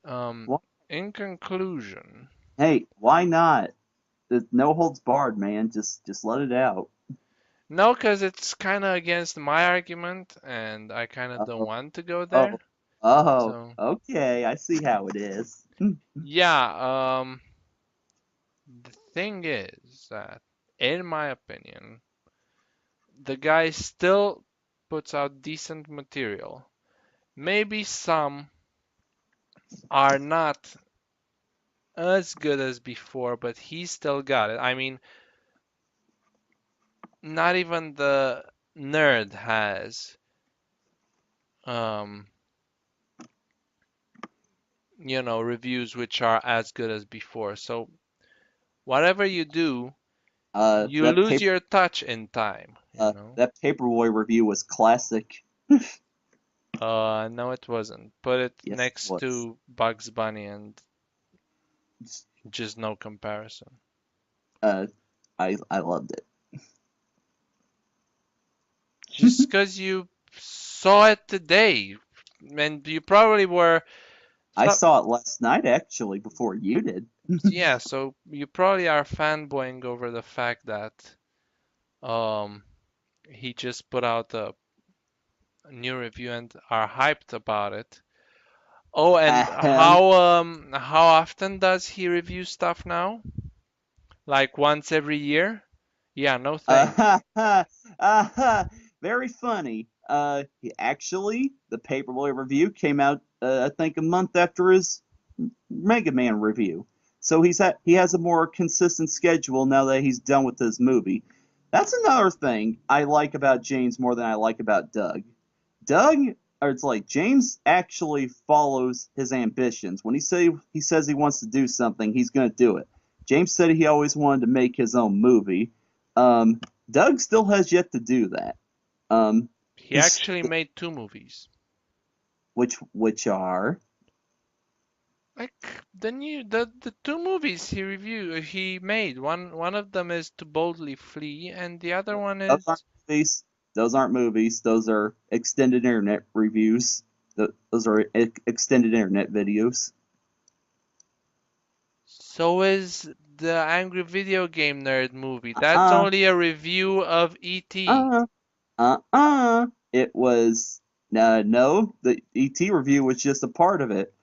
What? in conclusion, Hey, why not? There's no holds barred, man. Just let it out. no, because it's kind of against my argument, and I kind of don't Oh, want to go there. oh, oh. So, Okay, I see how it is. yeah, the thing is that, in my opinion, the guy still puts out decent material. Maybe some are not as good as before, but he still got it. I mean, not even the nerd has, um, reviews which are as good as before. So whatever you do, you That lose your touch in time, that Paperboy review was classic. No, it wasn't. Put it Yes, it next was. to Bugs Bunny and just no comparison. Uh, I loved it. Just because you saw it today, and you probably were, I so, saw it last night actually before you did. yeah, so you probably are fanboying over the fact that um he just put out a new review and are hyped about it. Oh, and Ahem. how often does he review stuff now? Like once every year? Yeah, no thanks. Very funny. Actually, the Paperboy review came out, I think, a month after his Mega Man review. So he has a more consistent schedule now that he's done with his movie. That's another thing I like about James more than I like about Doug. Doug, or it's like James actually follows his ambitions. When he says he wants to do something, he's gonna do it. James said he always wanted to make his own movie. Um, Doug still has yet to do that. Um, He he's actually made two movies. which are Like the two movies he made. One of them is To Boldly Flee, and the other one those aren't is movies. Those aren't movies. Those are extended internet reviews. Those are extended internet videos. so is the Angry Video Game Nerd movie. That's Uh only a review of E.T. uh It was no. The ET review was just a part of it.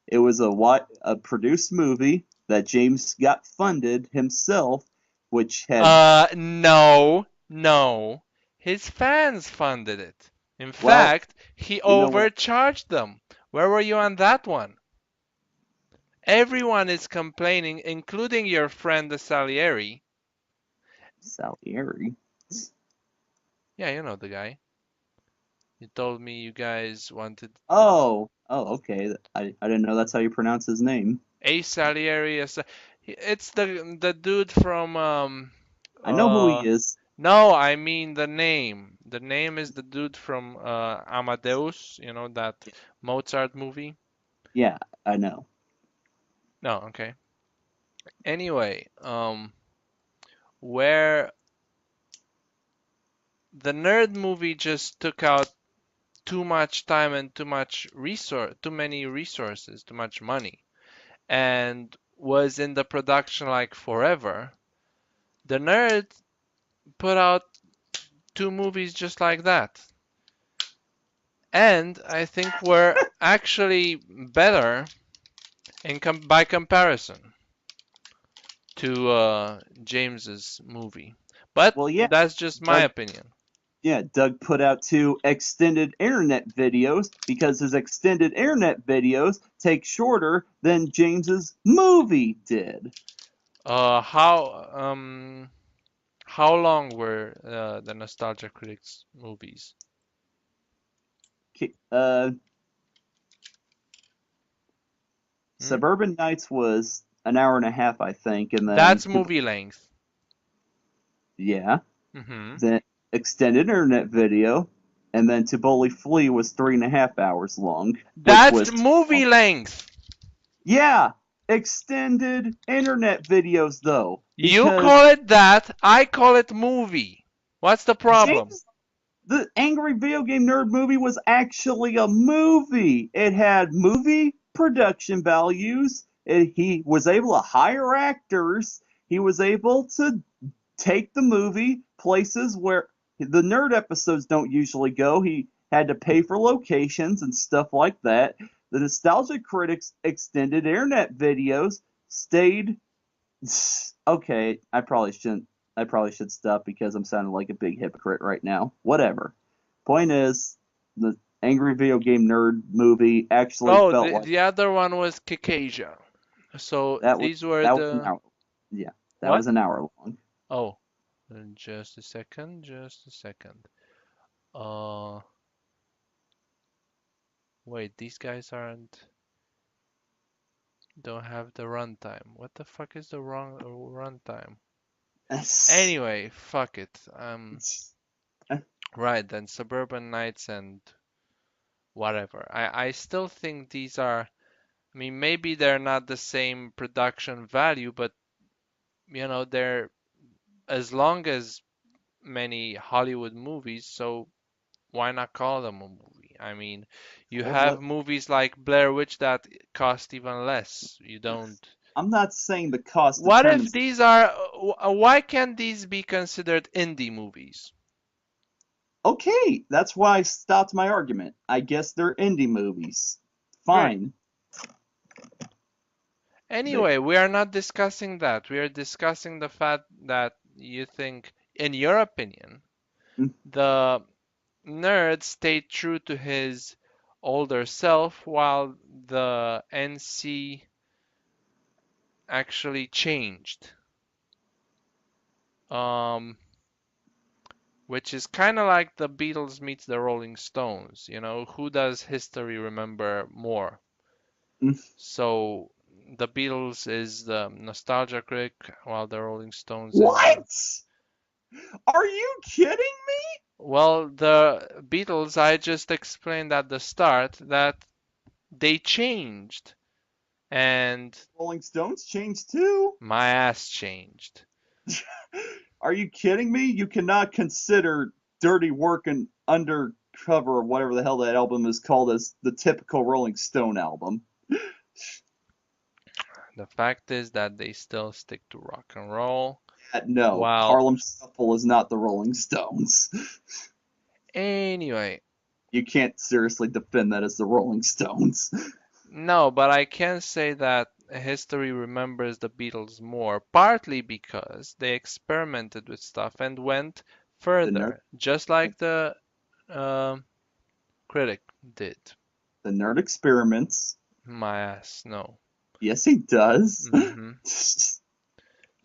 It was a produced movie that James got funded himself, which had No, no. His fans funded it. In well, fact, he you know what, overcharged them. Where were you on that one? Everyone is complaining, including your friend the Salieri. Salieri. Yeah, you know the guy. You told me you guys wanted Okay. I didn't know that's how you pronounce his name. a Salieri. It's the dude from I know who he uh is. no, I mean the name. The name is the dude from Amadeus, that Mozart movie. Yeah, I know. No, okay. Anyway, where the nerd movie just took out too much time and too many resources, too much money, and was in the production like forever. The nerd put out two movies just like that, and I think were actually better by comparison to James's movie. But Well, yeah, that's just my Doug. opinion. Yeah, Doug put out two extended internet videos because his extended internet videos take shorter than James's movie did. Uh, how um how long were the Nostalgia Critics movies? Uh, Hmm? Suburban Nights was an hour and a half, I think, and then That's movie length. yeah, Hmm. then extended internet video, and then Tivoli Flea was 3.5 hours long, which That's was movie length. yeah, extended internet videos though, You because call it that, I call it movie. What's the problem? James the Angry Video Game Nerd movie was actually a movie. It had movie production values. He was able to hire actors. He was able to take the movie places where the nerd episodes don't usually go. He had to pay for locations and stuff like that. The Nostalgia Critics extended internet videos stayed. Okay, I probably shouldn't. I probably should stop because I'm sounding like a big hypocrite right now. Whatever. Point is, the Angry Video Game Nerd movie actually Oh, felt the like the other one was Caucasia. So that was these were that was an the hour. Yeah, that what? was an hour long. Oh, just a second, just a second. Uh, Wait, these guys don't have the runtime. What the fuck is the wrong runtime? Anyway, fuck it. Right then, Suburban Nights and whatever. I still think these are. I mean, maybe they're not the same production value, but they're as long as many Hollywood movies, so why not call them a movie? I mean, you Well, have movies like Blair Witch that cost even less. You don't. I'm not saying the cost What if determines. these are, why can't these be considered indie movies? Okay, that's why I stopped my argument. I guess they're indie movies. Great. Fine. They, Anyway, we are not discussing that. We are discussing the fact that you think, in your opinion, mm, the nerd stayed true to his older self while the NC actually changed. Um, which is kind of like the Beatles meets the Rolling Stones. Who does history remember more? mm. So the Beatles is the nostalgia critic, while the Rolling Stones is the. What? Are you kidding me? Well, the Beatles, I just explained at the start that they changed, and Rolling Stones changed too. my ass changed. Are you kidding me? You cannot consider Dirty Work and Undercover, or whatever the hell that album is called, as the typical Rolling Stone album. The fact is that they still stick to rock and roll, No, while Harlem Shuffle is not the Rolling Stones. anyway, You can't seriously defend that as the Rolling Stones. no, but I can say that history remembers the Beatles more, partly because they experimented with stuff and went The nerd, further, just like the uh, critic did. the nerd experiments. My ass, no. Yes, he does. hmm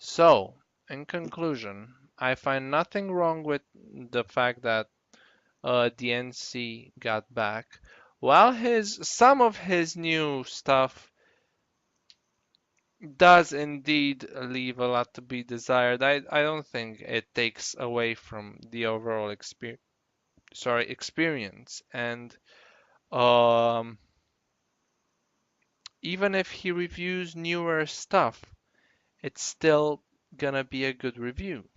So, in conclusion, I find nothing wrong with the fact that DNC got back. While his some of his new stuff does indeed leave a lot to be desired, I don't think it takes away from the overall experience. And um, even if he reviews newer stuff, it's still gonna be a good review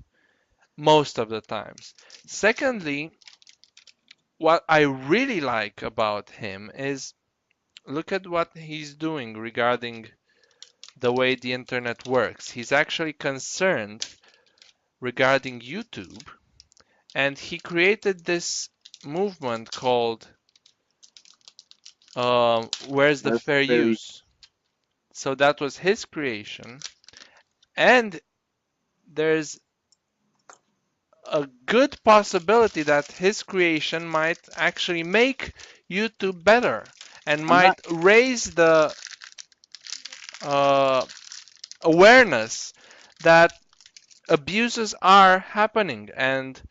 most of the times. Secondly, what I really like about him is look at what he's doing regarding the way the internet works. He's actually concerned regarding YouTube, and he created this movement called Where's the There's Fair very Use? So that was his creation, and there's a good possibility that his creation might actually make YouTube better and I'm might not raise the uh, awareness that abuses are happening and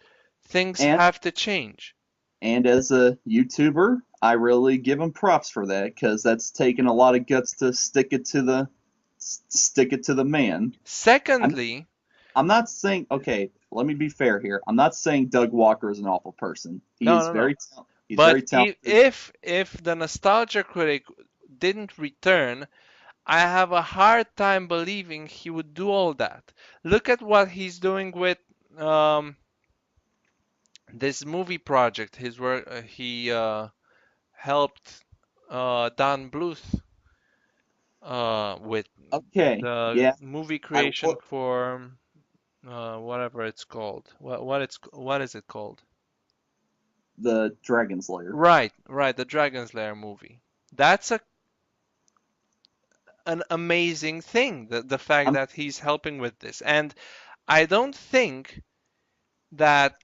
things and have to change. and as a YouTuber, I really give him props for that because that's taken a lot of guts to stick it to the man. I'm Secondly, I'm not saying okay. Let me be fair here. I'm not saying Doug Walker is an awful person. no, no, no. He's But very talented. if the nostalgia critic didn't return, I have a hard time believing he would do all that. Look at what he's doing with um, this movie project. His work, he helped Don Bluth with Okay, the yeah, movie I creation look for whatever it's called. What is it called? the Dragon's Lair. Right, right, the Dragon's Lair movie. That's an amazing thing. The fact I'm that he's helping with this, and I don't think that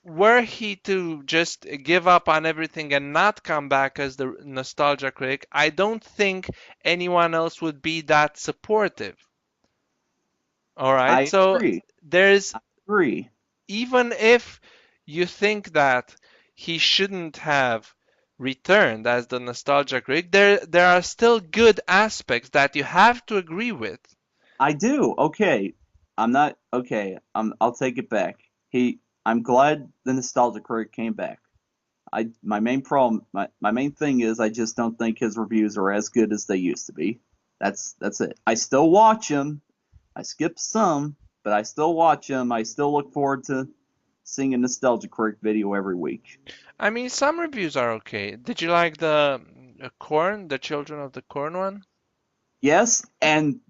were he to just give up on everything and not come back as the nostalgia critic, I don't think anyone else would be that supportive. All right. I So agree. there's, I agree. even if you think that he shouldn't have returned as the nostalgia critic, there are still good aspects that you have to agree with. I do. Okay. I'm not okay. I'll take it back. I'm glad the nostalgia critic came back. My main problem, my main thing is I just don't think his reviews are as good as they used to be. That's it. I still watch them. I skip some, but I still watch them. I still look forward to seeing a nostalgia critic video every week. I mean, some reviews are okay. Did you like the corn, the Children of the Corn one? Yes, and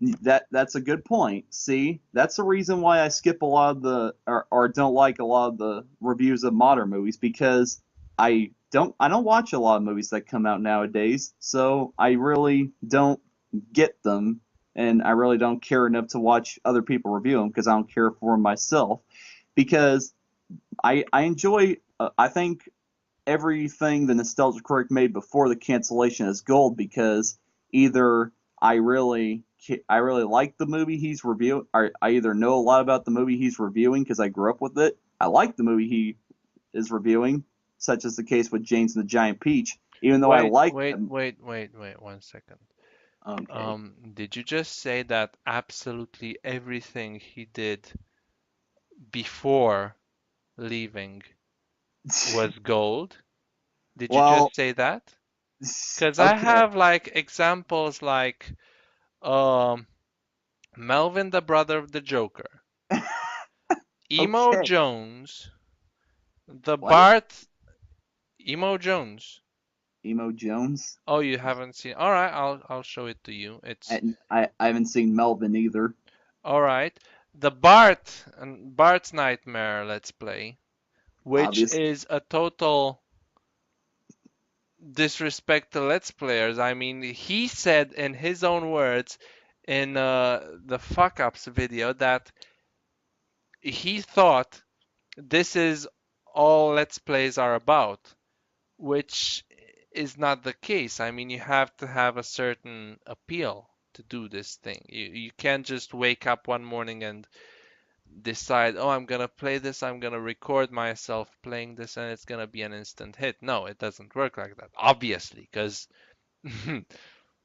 that's a good point. See, that's the reason why I skip a lot of or don't like a lot of the reviews of modern movies because I don't watch a lot of movies that come out nowadays, so I really don't get them, and I really don't care enough to watch other people review them because I don't care for them myself. Because I enjoy I think everything the nostalgia critic made before the cancellation is gold because either I really like the movie he's reviewing. I either know a lot about the movie he's reviewing because I grew up with it. I like the movie he is reviewing, such as the case with James and the Giant Peach. Even though I Wait, like wait, them. wait, wait, wait, 1 second. Okay. Did you just say that absolutely everything he did before leaving was gold? Did you Well, just say that? Because I okay. have like examples like um, Melvin, the brother of the Joker, Emo Okay. Jones, the What? Bart, Emo Jones. Emo Jones? Oh, you haven't seen? All right, I'll show it to you. It's And I haven't seen Melvin either. all right. The Bart and Bart's Nightmare Let's Play, which Obviously. is a total disrespect to Let's Players. I mean, he said in his own words in the Fuck Ups video that he thought this is all Let's Plays are about, which is not the case. I mean, you have to have a certain appeal to do this thing. You can't just wake up one morning and decide, oh, I'm gonna play this, I'm gonna record myself playing this, and it's gonna be an instant hit. No, it doesn't work like that, obviously, because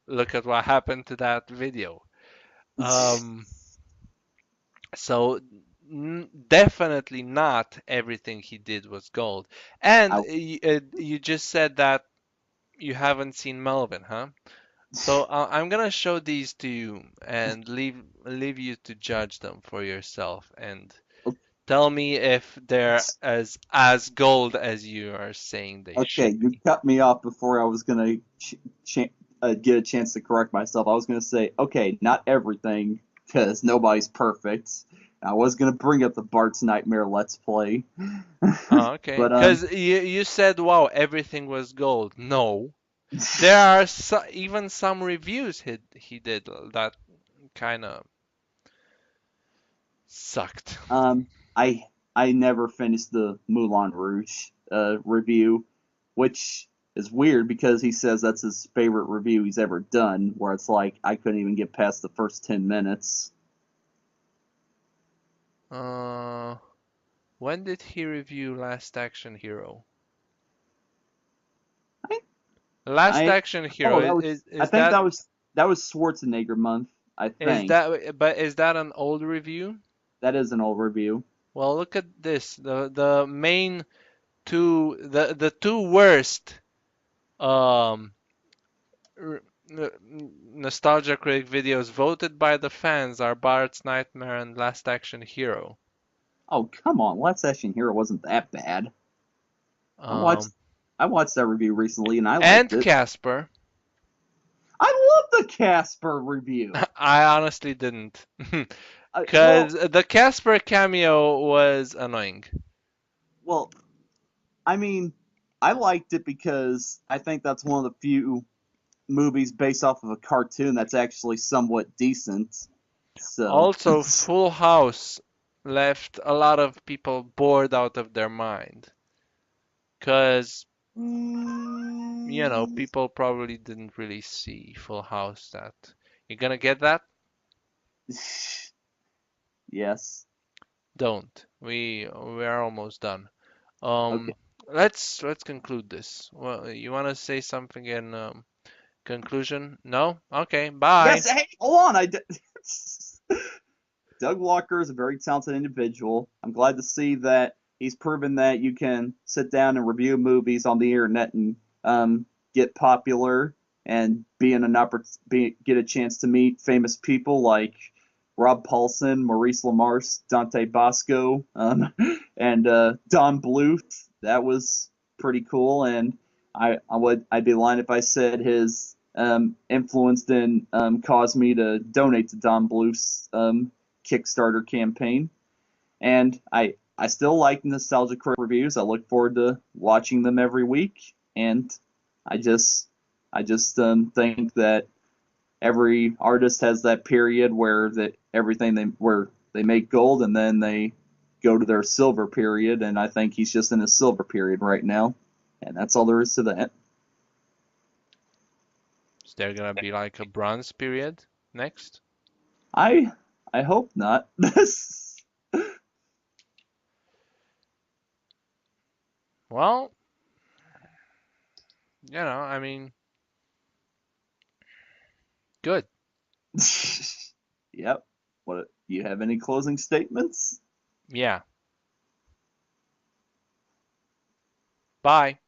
look at what happened to that video. Um, so definitely not everything he did was gold. And I you just said that you haven't seen Melvin, huh? So I'm gonna show these to you and leave you to judge them for yourself and tell me if they're as gold as you are saying they Okay, should you be. cut me off before I was gonna get a chance to correct myself. I was gonna say, okay, not everything, because nobody's perfect. I was gonna bring up the Bart's Nightmare Let's Play, Oh, okay. but Because you said, wow, everything was gold. No, there are even some reviews he did that kind of sucked. um, I I never finished the Moulin Rouge review, which is weird because he says that's his favorite review he's ever done. Where it's like I couldn't even get past the first 10 minutes. Uh, when did he review Last Action Hero? I Last I Action Hero oh that was I is think that that was Schwarzenegger month. I is think that but is that an old review? that is an old review. Well, look at this. The main the two worst um r- Nostalgia Critic videos voted by the fans are Bart's Nightmare and Last Action Hero. Oh come on, Last Action Hero wasn't that bad. I watched Um, I watched that review recently and I liked and it. Casper. I love the Casper review. I honestly didn't. Well, Because the Casper cameo was annoying. well, I mean, I liked it because I think that's one of the few movies based off of a cartoon that's actually somewhat decent. So, Also, Full House. left a lot of people bored out of their mind. Because, people probably didn't really see Full House that. You gonna get that? Yes. Don't. We are almost done. Um, Okay. let's conclude this. Well, you wanna say something in conclusion? No? Okay, bye. Yes. Hey, hold on. Doug Walker is a very talented individual. I'm glad to see that he's proven that you can sit down and review movies on the internet and get popular and get a chance to meet famous people like Rob Paulson, Maurice LaMarche, Dante Bosco, and Don Bluth. That was pretty cool, and I'd be lying if I said his influence didn't cause me to donate to Don Bluth's Kickstarter campaign. And I still like Nostalgia Critic reviews. I look forward to watching them every week. And I just think that every artist has that period where they make gold and then they go to their silver period. And I think he's just in his silver period right now. And that's all there is to that. Is there gonna be like a bronze period next? I I hope not. Well, I mean, good. Yep. What you have any closing statements? Yeah. Bye.